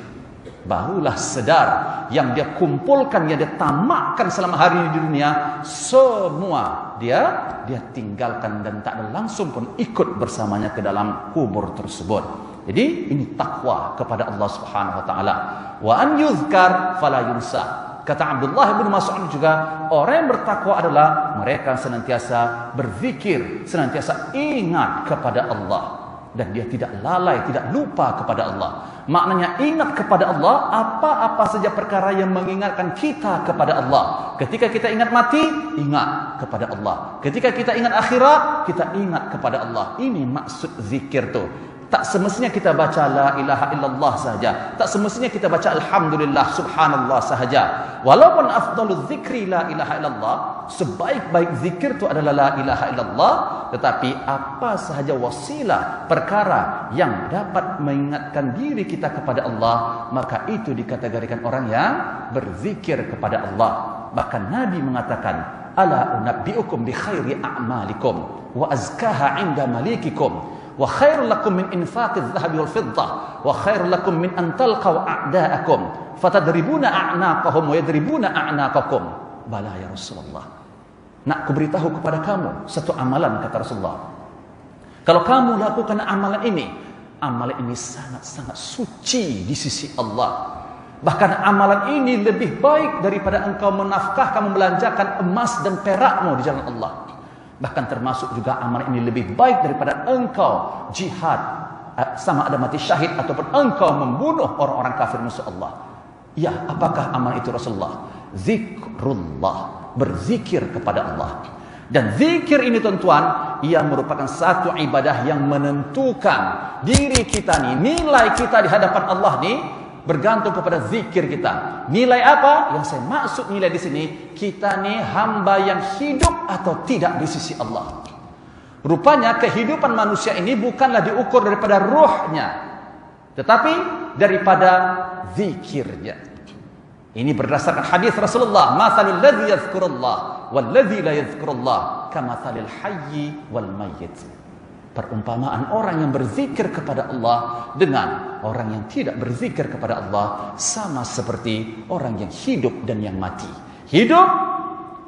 A: barulah sedar yang dia kumpulkan, yang dia tamakkan selama hari di dunia, semua dia tinggalkan dan tak ada langsung pun ikut bersamanya ke dalam kubur tersebut. Jadi ini takwa kepada Allah Subhanahu wa taala. Wa an yuzkar fala yunsa. Kata Abdullah bin Mas'ud juga, orang yang bertakwa adalah mereka senantiasa berzikir, senantiasa ingat kepada Allah. Dan dia tidak lalai, tidak lupa kepada Allah. Maknanya ingat kepada Allah, apa-apa saja perkara yang mengingatkan kita kepada Allah. Ketika kita ingat mati, ingat kepada Allah. Ketika kita ingat akhirat, kita ingat kepada Allah. Ini maksud zikir tu. Tak semestinya kita baca la ilaha illallah sahaja. Tak semestinya kita baca alhamdulillah subhanallah sahaja. Walaupun afdalul zikri la ilaha illallah, sebaik-baik zikir itu adalah la ilaha illallah, tetapi apa sahaja wasilah perkara yang dapat mengingatkan diri kita kepada Allah, maka itu dikategorikan orang yang berzikir kepada Allah. Bahkan Nabi mengatakan, ala unabbiukum bi khairi a'malikum wa azkaha 'inda malikikum wa khairul lakum min infaqiz zahabi wal fiddah wa khairul lakum min an talqaw a'da'akum fatadribuna a'naqahum wa yadribuna a'naqakum. Bala ya Rasulullah, nak kuberitahu kepada kamu satu amalan, kata Rasulullah. Kalau kamu lakukan amalan ini sangat-sangat suci di sisi Allah. Bahkan amalan ini lebih baik daripada engkau menafkahkan, membelanjakan emas dan perakmu di jalan Allah. Bahkan termasuk juga amalan ini lebih baik daripada engkau jihad, sama ada mati syahid ataupun engkau membunuh orang-orang kafir musuh Allah. Ya, apakah amalan itu Rasulullah? Zikrullah, berzikir kepada Allah. Dan zikir ini tuan-tuan, ia merupakan satu ibadah yang menentukan diri kita ni, nilai kita di hadapan Allah ni bergantung kepada zikir kita. Nilai apa? Yang saya maksud nilai di sini, kita ni hamba yang hidup atau tidak di sisi Allah. Rupanya kehidupan manusia ini bukanlah diukur daripada ruhnya, tetapi daripada zikirnya. Ini berdasarkan hadis Rasulullah, "Matsalul ladzi yadhkurullah wal ladzi la yadhkurullah kamatsalil hayyi wal mayyit." Perumpamaan orang yang berzikir kepada Allah dengan orang yang tidak berzikir kepada Allah sama seperti orang yang hidup dan yang mati. Hidup,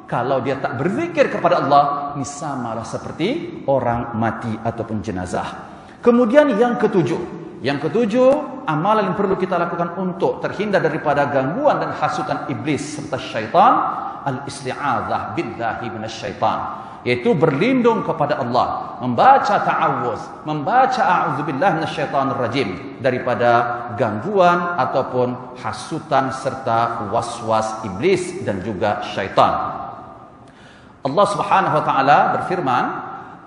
A: kalau dia tak berzikir kepada Allah, ini samalah seperti orang mati ataupun jenazah. Kemudian yang ketujuh, amalan yang perlu kita lakukan untuk terhindar daripada gangguan dan hasutan iblis serta syaitan, al-isti'adzah billahi minasyaitan, yaitu berlindung kepada Allah, membaca ta'awuz, membaca a'udzubillahi minasyaitanir rajim, daripada gangguan ataupun hasutan serta waswas iblis dan juga syaitan. Allah Subhanahu wa taala berfirman,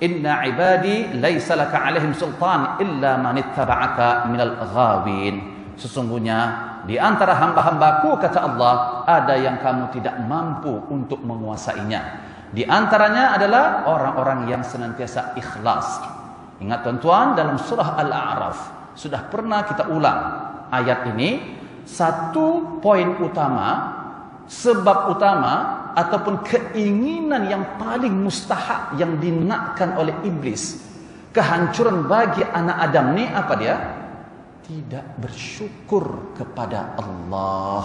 A: "Inna ibadi laisa laka 'alaihim sultan illa man ittaba'aka minal ghawin." Sesungguhnya di antara hamba-hambaku, kata Allah, ada yang kamu tidak mampu untuk menguasainya. Di antaranya adalah orang-orang yang senantiasa ikhlas. Ingat tuan-tuan, dalam surah Al-A'raf sudah pernah kita ulang ayat ini. Satu poin utama, sebab utama ataupun keinginan yang paling mustahak yang dinakkan oleh iblis, kehancuran bagi anak Adam ni apa dia? Tidak bersyukur kepada Allah.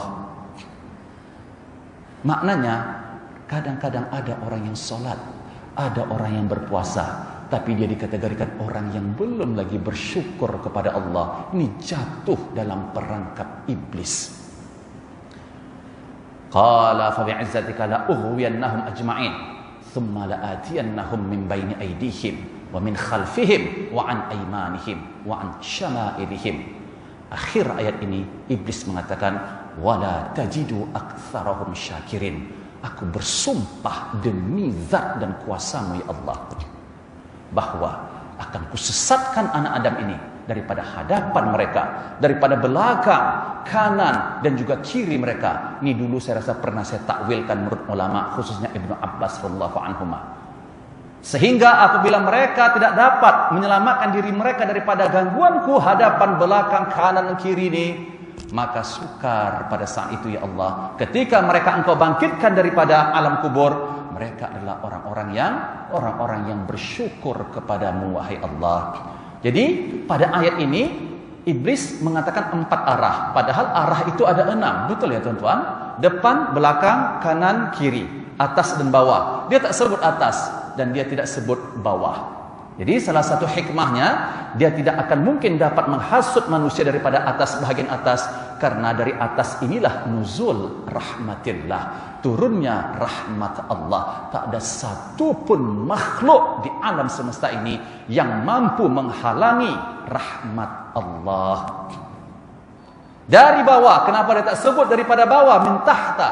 A: Maknanya, kadang-kadang ada orang yang solat, ada orang yang berpuasa, tapi dia dikategorikan orang yang belum lagi bersyukur kepada Allah. Ini jatuh dalam perangkap iblis. Qala fa bi'izzatika la ughwiyannahum ajma'in thumma la'atiyannahum min baini aydihim wa min khalfihim wa an aymanihim wa an syama'ilihim. Akhir ayat ini iblis mengatakan, wala tajidu aktsarahum syakirin. Aku bersumpah demi zat dan kuasamu ya Allah, bahwa akan kusesatkan anak Adam ini daripada hadapan mereka, daripada belakang, kanan dan juga kiri mereka. Ini dulu saya rasa pernah saya takwilkan menurut ulama, khususnya Ibnu Abbas radhiyallahu anhuma. Sehingga apabila mereka tidak dapat menyelamatkan diri mereka daripada gangguanku hadapan, belakang, kanan dan kiri ini, maka sukar pada saat itu ya Allah, ketika mereka engkau bangkitkan daripada alam kubur, mereka adalah orang-orang yang bersyukur kepadamu wahai Allah. Jadi pada ayat ini iblis mengatakan 4 arah, padahal arah itu ada 6. Betul ya tuan-tuan? Depan, belakang, kanan, kiri, atas dan bawah. Dia tak sebut atas dan dia tidak sebut bawah. Jadi salah satu hikmahnya, dia tidak akan mungkin dapat menghasut manusia daripada atas, bahagian atas, Karena dari atas inilah nuzul rahmatillah, turunnya rahmat Allah. Tak ada satu pun makhluk di alam semesta ini yang mampu menghalangi rahmat Allah. Dari bawah, kenapa dia tak sebut daripada bawah, min tahta?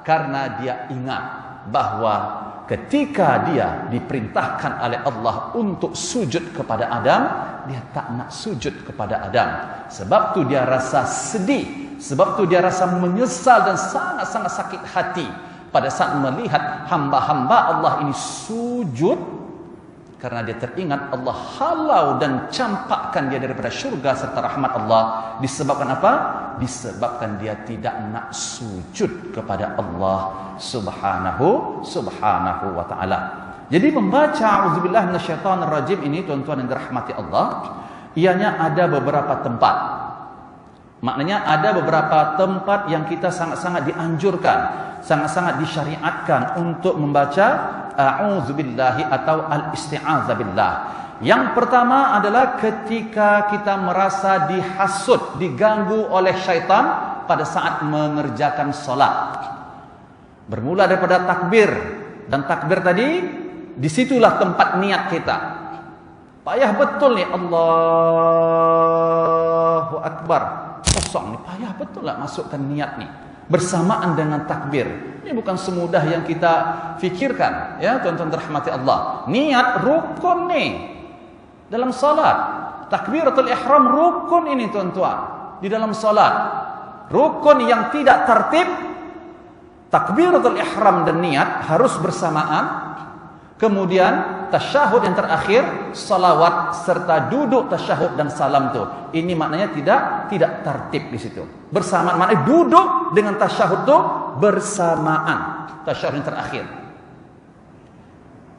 A: Karena dia ingat bahwa ketika dia diperintahkan oleh Allah untuk sujud kepada Adam, dia tak nak sujud kepada Adam. Sebab tu dia rasa sedih, sebab tu dia rasa menyesal dan sangat-sangat sakit hati pada saat melihat hamba-hamba Allah ini sujud. Karena dia teringat Allah halau dan campakkan dia daripada syurga serta rahmat Allah. Disebabkan apa? Disebabkan dia tidak nak sujud kepada Allah subhanahu wa ta'ala. Jadi membaca a'udzubillah minasyaitonir rajim ini, tuan-tuan yang dirahmati Allah, ianya ada beberapa tempat. Maknanya ada beberapa tempat yang kita sangat-sangat dianjurkan, sangat-sangat disyariatkan untuk membaca a'udzubillahi atau al-isti'adzah billah. Yang pertama adalah ketika kita merasa dihasut, diganggu oleh syaitan pada saat mengerjakan solat. Bermula daripada takbir, dan takbir tadi disitulah tempat niat kita. Payah betul ni, Allahu Akbar, kosong ni, payah betul lah masukkan niat ni bersamaan dengan takbir. Ini bukan semudah yang kita fikirkan, ya tuan-tuan dirahmati Allah. Niat rukun ni dalam salat. Takbiratul ihram rukun ini tuan-tuan di dalam salat. Rukun yang tidak tertib, takbiratul ihram dan niat harus bersamaan. Kemudian tasyahud yang terakhir, salawat serta duduk tasyahud dan salam tu. Ini maknanya tidak tertib di situ. Bersamaan, maknanya duduk dengan tasyahud tu bersamaan. Tasyahud yang terakhir.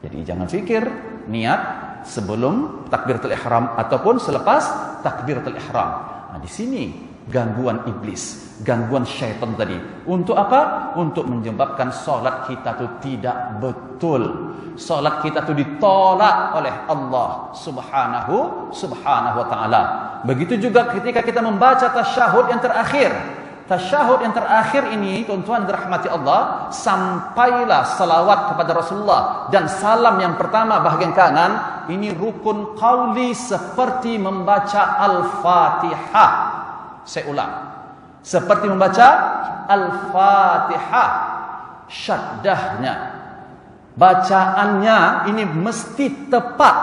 A: Jadi jangan fikir niat sebelum takbiratul ihram ataupun selepas takbiratul ihram. Nah, di sini gangguan iblis, gangguan syaitan tadi. Untuk apa? Untuk menyebabkan solat kita tu tidak betul. Solat kita tu ditolak oleh Allah subhanahu wa ta'ala. Begitu juga ketika kita membaca tasyahud yang terakhir. Tasyahud yang terakhir ini, tuan-tuan dirahmati Allah, sampailah salawat kepada Rasulullah dan salam yang pertama bahagian kanan. Ini rukun qauli seperti membaca Al-Fatihah. Saya ulang, seperti membaca Al-Fatihah. Syaddahnya, bacaannya ini mesti tepat.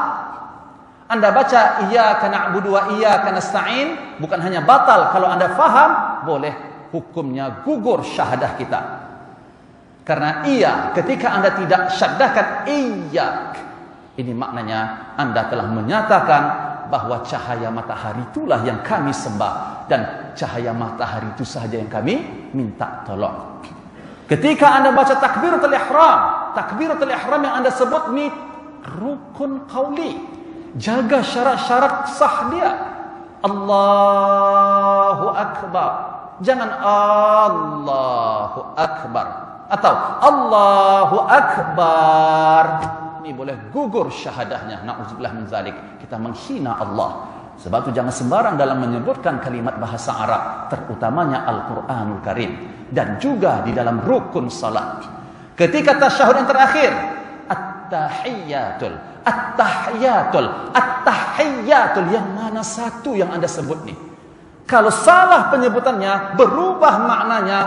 A: Anda baca iyyaka na'budu wa iyyaka nasta'in, bukan hanya batal kalau Anda faham, boleh hukumnya gugur syahadah kita. Karena ketika Anda tidak syaddahkan iyyak, ini maknanya Anda telah menyatakan bahwa cahaya matahari itulah yang kami sembah, dan cahaya matahari itu sahaja yang kami minta tolong. Ketika Anda baca takbiratul ihram yang Anda sebut ni rukun qauli. Jaga syarat-syarat sah dia. Allahu Akbar. Jangan Allahu Akbar atau Allahu Akbar. Ini boleh gugur syahadahnya. Na'udzubillah min zalik. Kita menghina Allah. Sebab itu jangan sembarang dalam menyebutkan kalimat bahasa Arab, terutamanya Al-Quranul Karim, dan juga di dalam rukun salat. Ketika tasyahud yang terakhir, at-tahiyyatul, yang mana satu yang Anda sebut ni? Kalau salah penyebutannya, berubah maknanya,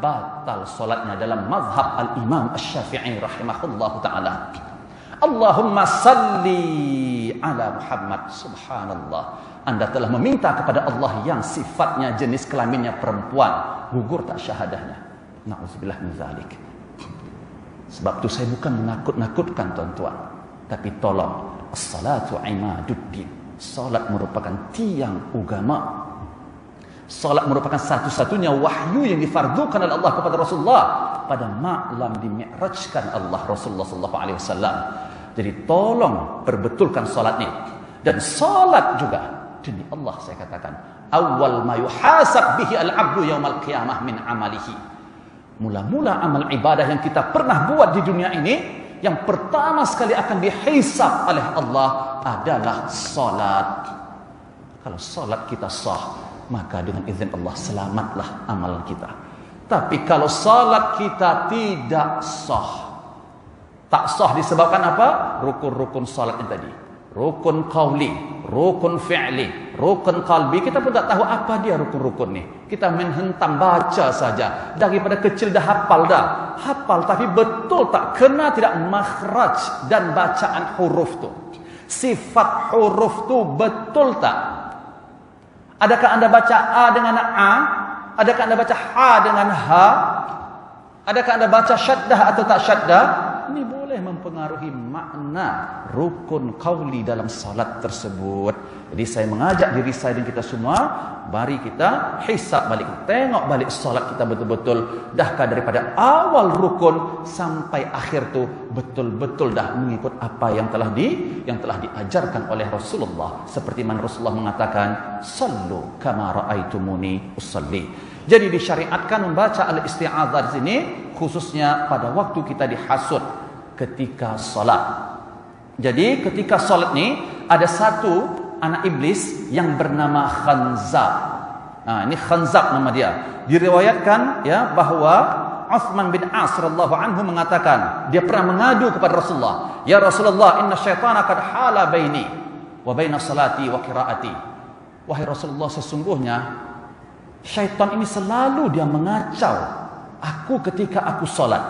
A: batal salatnya dalam mazhab Al-Imam Asy-Syafi'i rahimahullahu ta'ala. Allahumma salli ala Muhammad. Subhanallah, Anda telah meminta kepada Allah yang sifatnya jenis kelaminnya perempuan, gugur tak syahadahnya. Na'udzubillah min zalik. Sebab itu saya bukan menakut-nakutkan tuan-tuan, tapi tolong, as-salatu imaduddin. Salat merupakan tiang agama. Salat merupakan satu-satunya wahyu yang difardukan oleh Allah kepada Rasulullah pada malam dimi'rajkan Allah Rasulullah sallallahu alaihi wasallam. Jadi tolong perbetulkan salat ni. Dan salat juga, demi Allah saya katakan, awal ma yuhasab bihi al-'abdu yaumal qiyamah min amalihi. Mula-mula amal ibadah yang kita pernah buat di dunia ini, yang pertama sekali akan dihisab oleh Allah adalah salat. Kalau salat kita sah, maka dengan izin Allah selamatlah amalan kita. Tapi kalau salat kita tidak sah, tak sah disebabkan apa? Rukun-rukun salat ini tadi. Rukun qauli, rukun fi'li, rukun qalbi. Kita pun tak tahu apa dia rukun-rukun ni. Kita main hentam baca saja. Daripada kecil dah hafal dah. Hafal tapi betul tak? Kena tidak makhraj dan bacaan huruf tu. Sifat huruf tu betul tak? Adakah anda baca A dengan A? Adakah anda baca H dengan H? Adakah anda baca syaddah atau tak syaddah? Ini boleh mempengaruhi makna rukun qauli dalam salat tersebut. Jadi saya mengajak diri saya dan kita semua, mari kita hisab balik, tengok balik salat kita betul-betul dahkah daripada awal rukun sampai akhir tu betul-betul dah mengikut apa yang telah diajarkan oleh Rasulullah. Seperti mana Rasulullah mengatakan, "Sallu kama raaitumuni usalli." Jadi disyariatkan membaca al-isti'adzah di sini khususnya pada waktu kita dihasut ketika salat. Jadi ketika salat ni ada satu anak iblis yang bernama Khanzab. Ini Khanzab nama dia. Diriwayatkan ya bahawa Uthman bin As radhiyallahu anhu mengatakan dia pernah mengadu kepada Rasulullah, "Ya Rasulullah, inna syaitana qad hala baini wa baina salati wa qiraati." Wahai Rasulullah, sesungguhnya syaitan ini selalu dia mengacau aku ketika aku salat.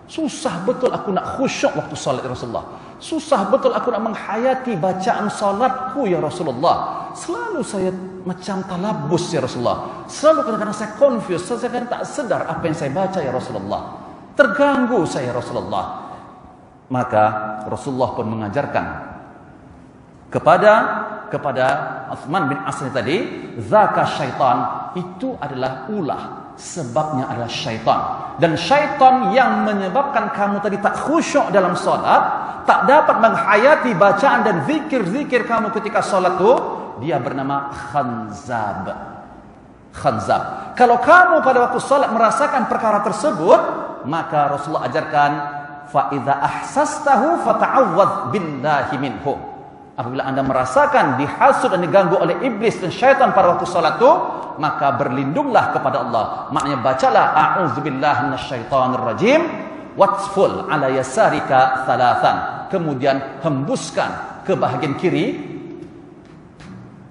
A: Susah betul aku nak khusyuk waktu salat ya Rasulullah. Susah betul aku nak menghayati bacaan salatku ya Rasulullah. Selalu saya macam talabus ya Rasulullah. Selalu kadang-kadang saya confused, saya kadang tak sedar apa yang saya baca ya Rasulullah. Terganggu saya ya Rasulullah. Maka Rasulullah pun mengajarkan kepada Uthman bin As tadi, zaka syaitan, itu adalah ulah, sebabnya adalah syaitan. Dan syaitan yang menyebabkan kamu tadi tak khusyuk dalam solat, tak dapat menghayati bacaan dan zikir-zikir kamu ketika solat tu, dia bernama Khanzab. Khanzab. Kalau kamu pada waktu solat merasakan perkara tersebut, maka Rasulullah ajarkan, fa idza ahsastahu fata'awwadz billahi minhu. Apabila anda merasakan dihasut dan diganggu oleh iblis dan syaitan pada waktu salat itu, maka berlindunglah kepada Allah. Maknanya bacalah a'udzubillahi minasyaitonir rajim watful ala yasarika thalathan. Kemudian hembuskan ke bahagian kiri.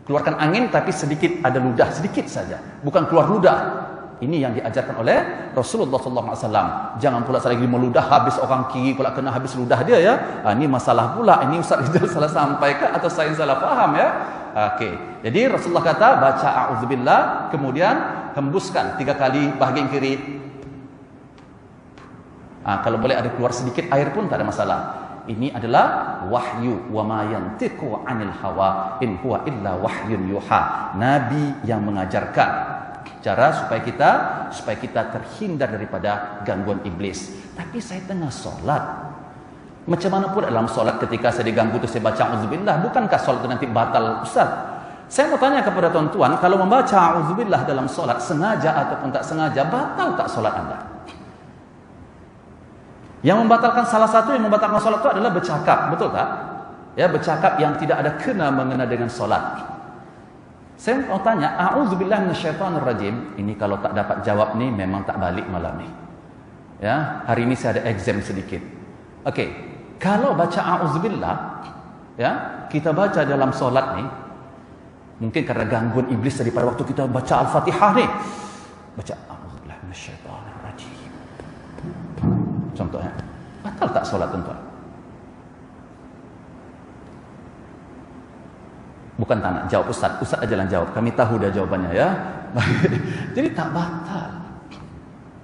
A: Keluarkan angin tapi sedikit ada ludah, sedikit saja. Bukan keluar ludah. Ini yang diajarkan oleh Rasulullah SAW. Jangan pula saya lagi meludah habis orang kiri pula kena habis ludah dia ya. Ini masalah pula. Ini Ustaz Rizal salah sampaikan atau saya salah faham ya. Okey. Jadi Rasulullah kata baca a'udzubillah, kemudian hembuskan 3 kali bahagian kiri. Kalau boleh ada keluar sedikit air pun tak ada masalah. Ini adalah wahyu, wa ma yantiqu 'anil hawa in huwa illa wahyun yuha. Nabi yang mengajarkan cara supaya kita terhindar daripada gangguan iblis. Tapi saya tengah solat. Macam mana pun dalam solat ketika saya diganggu tu saya baca auzubillah, bukankah solat itu nanti batal Ustaz? Saya mau tanya kepada tuan-tuan, kalau membaca auzubillah dalam solat sengaja ataupun tak sengaja, batal tak solat anda? Yang membatalkan salah satu yang membatalkan solat itu adalah bercakap, betul tak? Ya, bercakap yang tidak ada kena mengena dengan solat. Saya mau tanya, a'udzubillahi minasyaitonir rajim. Ini kalau tak dapat jawab ni memang tak balik malam ni. Ya, hari ini saya ada exam sedikit. Okey, kalau baca a'udzubillah, ya, kita baca dalam solat ni, mungkin karena gangguan iblis tadi pada waktu kita baca Al-Fatihah ni. Baca a'udzubillahi minasyaitonir rajim. Contohnya, batal tak solat tuan-tuan? Bukan tak nak jawab Ustaz. Ustaz aja lah jawab. Kami tahu dah jawabannya ya. Jadi tak batal.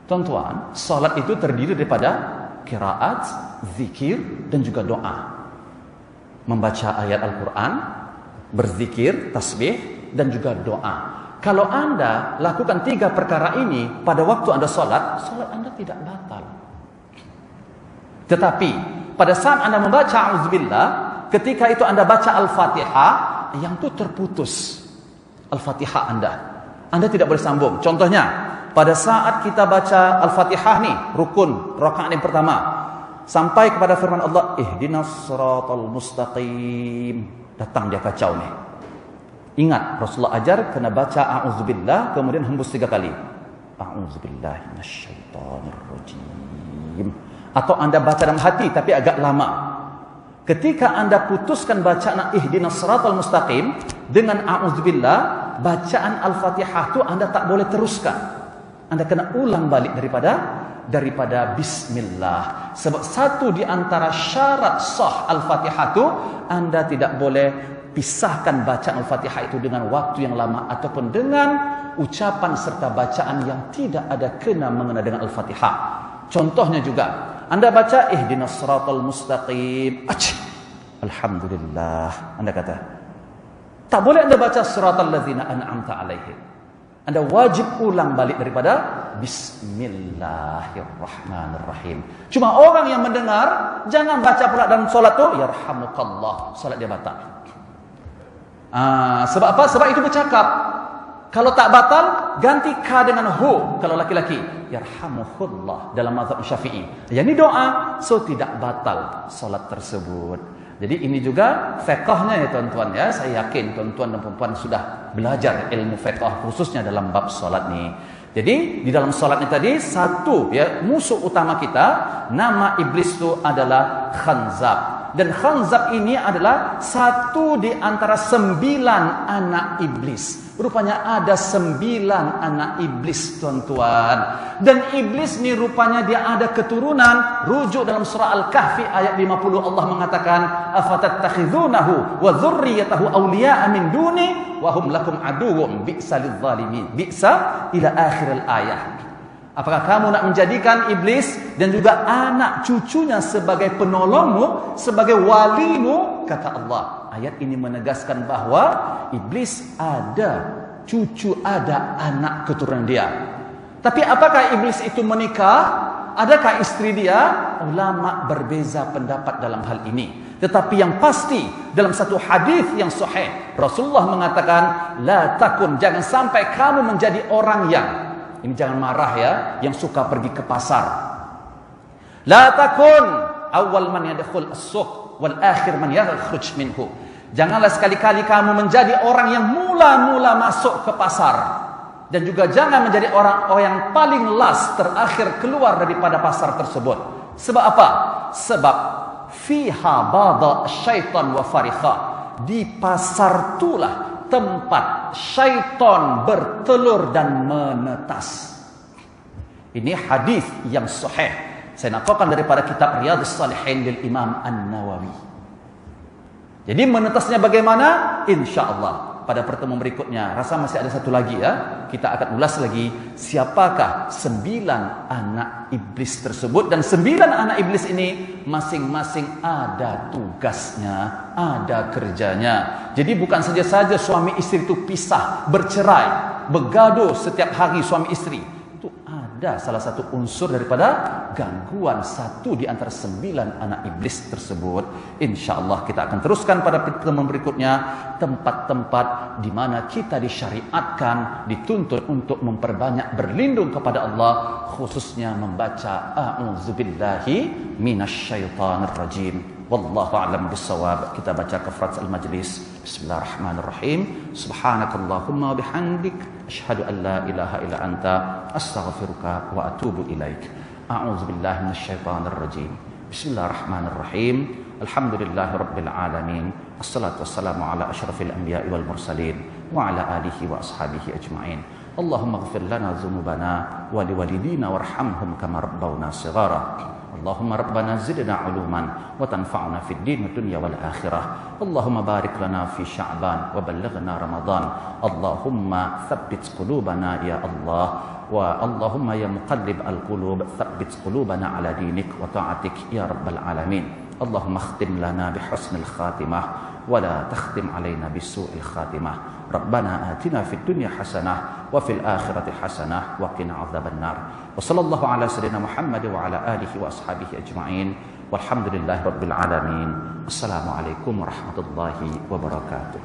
A: Tuan-tuan, salat itu terdiri daripada qiraat, zikir dan juga doa. Membaca ayat Al-Quran, berzikir, tasbih dan juga doa. Kalau anda lakukan 3 perkara ini pada waktu anda salat, salat anda tidak batal. Tetapi pada saat anda membaca auzubillah, ketika itu anda baca Al-Fatihah, yang tu terputus Al-Fatihah anda tidak boleh sambung. Contohnya, pada saat kita baca Al-Fatihah ni, rukun rakaat yang pertama, sampai kepada firman Allah, ihdinas siratal mustaqim, datang dia kacau ni. Ingat, Rasulullah ajar kena baca a'udzubillah, kemudian hembus 3 kali. A'udzubillahi minasyaitonirrajim. Atau Anda baca dalam hati tapi agak lama. Ketika Anda putuskan bacaan ihdinas siratal mustaqim dengan a'udzubillah, bacaan Al-Fatihah itu Anda tak boleh teruskan. Anda kena ulang balik daripada bismillah. Sebab satu di antara syarat sah Al-Fatihah itu, Anda tidak boleh pisahkan bacaan Al-Fatihah itu dengan waktu yang lama ataupun dengan ucapan serta bacaan yang tidak ada kena mengena dengan Al-Fatihah. Contohnya juga, Anda baca ihdinas siratal mustaqim. Alhamdulillah. Anda kata, tak boleh Anda baca siratal ladzina an'amta alaihim. Anda wajib ulang balik daripada bismillahirrahmanirrahim. Cuma orang yang mendengar, jangan baca pula dalam solat tu yarhamukallah, solat dia batal. Sebab apa? Sebab itu bercakap. Kalau tak batal, ganti ka dengan hu. Kalau laki-laki, yarhamuhullah dalam mazhab Syafi'i. Yang ini doa, so tidak batal solat tersebut. Jadi ini juga fiqhnya ya tuan-tuan ya. Saya yakin tuan-tuan dan puan-puan sudah belajar ilmu fiqh khususnya dalam bab solat ni. Jadi di dalam solat ni tadi, satu ya musuh utama kita, nama iblis itu adalah khanzab. Dan khanzab ini adalah satu di antara 9 anak iblis. Rupanya ada 9 anak iblis, tuan-tuan. Dan iblis ni rupanya dia ada keturunan. Rujuk dalam surah Al-Kahfi ayat 50, Allah mengatakan, afatattakhizunahu wa dzurriyyatahu awliya'a min duni wa hum lakum aduwwun bi'sa lidh-dhalimin. Bi'sa ila akhir al-ayah. Apakah kamu nak menjadikan iblis dan juga anak cucunya sebagai penolongmu, sebagai walimu? Kata Allah. Ayat ini menegaskan bahawa iblis ada cucu, ada anak keturunan dia. Tapi apakah iblis itu menikah? Adakah istri dia? Ulama berbeza pendapat dalam hal ini. Tetapi yang pasti dalam satu hadis yang sahih, Rasulullah mengatakan, la takun, jangan sampai kamu menjadi orang yang, ini jangan marah ya, yang suka pergi ke pasar. La takun awal man yadkhul as-suq wal akhir man yakhruj minhu. Janganlah sekali-kali kamu menjadi orang yang mula-mula masuk ke pasar, dan juga jangan menjadi orang yang paling last, terakhir keluar daripada pasar tersebut. Sebab apa? Sebab fiha bada syaitan wa farikha. Di pasar itulah tempat syaitan bertelur dan menetas. Ini hadis yang sahih. Saya nakalkan daripada kitab Riyadhus Shalihin dari Imam An-Nawawi. Jadi menetasnya bagaimana? InsyaAllah pada pertemuan berikutnya. Rasa masih ada satu lagi ya. Kita akan ulas lagi siapakah 9 anak iblis tersebut. Dan 9 anak iblis ini masing-masing ada tugasnya, ada kerjanya. Jadi bukan saja suami istri itu pisah, bercerai, bergaduh setiap hari suami istri. Itu ada salah satu unsur daripada gangguan satu di antara 9 anak iblis tersebut. InsyaAllah kita akan teruskan pada pertemuan berikutnya, tempat-tempat di mana kita disyariatkan, dituntut untuk memperbanyak berlindung kepada Allah, khususnya membaca a'udzubillahi minasyaitonirrajim. Wallahu a'lam bissawab. Kita baca kafaratus al-majlis. Bismillahirrahmanirrahim. Subhanakallahumma wa bihamdik, asyhadu an la ilaha illa anta, astaghfiruka wa atubu ilaik. A'udzubillahi minasyaitonirrajim. Bismillahirrahmanirrahim. Alhamdulillahi rabbil alamin. Assalatu wassalamu ala asyrafil anbiya'i wal mursalin wa ala alihi wa ashabihi ajma'in. Allahumma ighfir lana dzunubana wa liwalidina warhamhum kama rabbawna shighara. Allahumma rabbana zidna uluman wa tanfa'na fid din wad dunya wal akhirah. Allahumma barik lana fi Sya'ban wa ballighna Ramadan. Allahumma tsabbit qulubana ya Allah. Wa Allahumma ya muqallib al-qulub tsabbit qulubana ala dinik wa ta'atik ya rabbal alamin. Allahumma khtim lana bi husnil khatimah wa la takhtim alaina bi su'il khatimah. Rabbana atina fid dunya hasanah wa fil akhirati hasanah wa qina adzaban nar. Wa sallallahu ala sayyidina Muhammad wa ala alihi wa ashabihi ajma'in. Walhamdulillahi rabbil alamin. Assalamualaikum warahmatullahi wabarakatuh.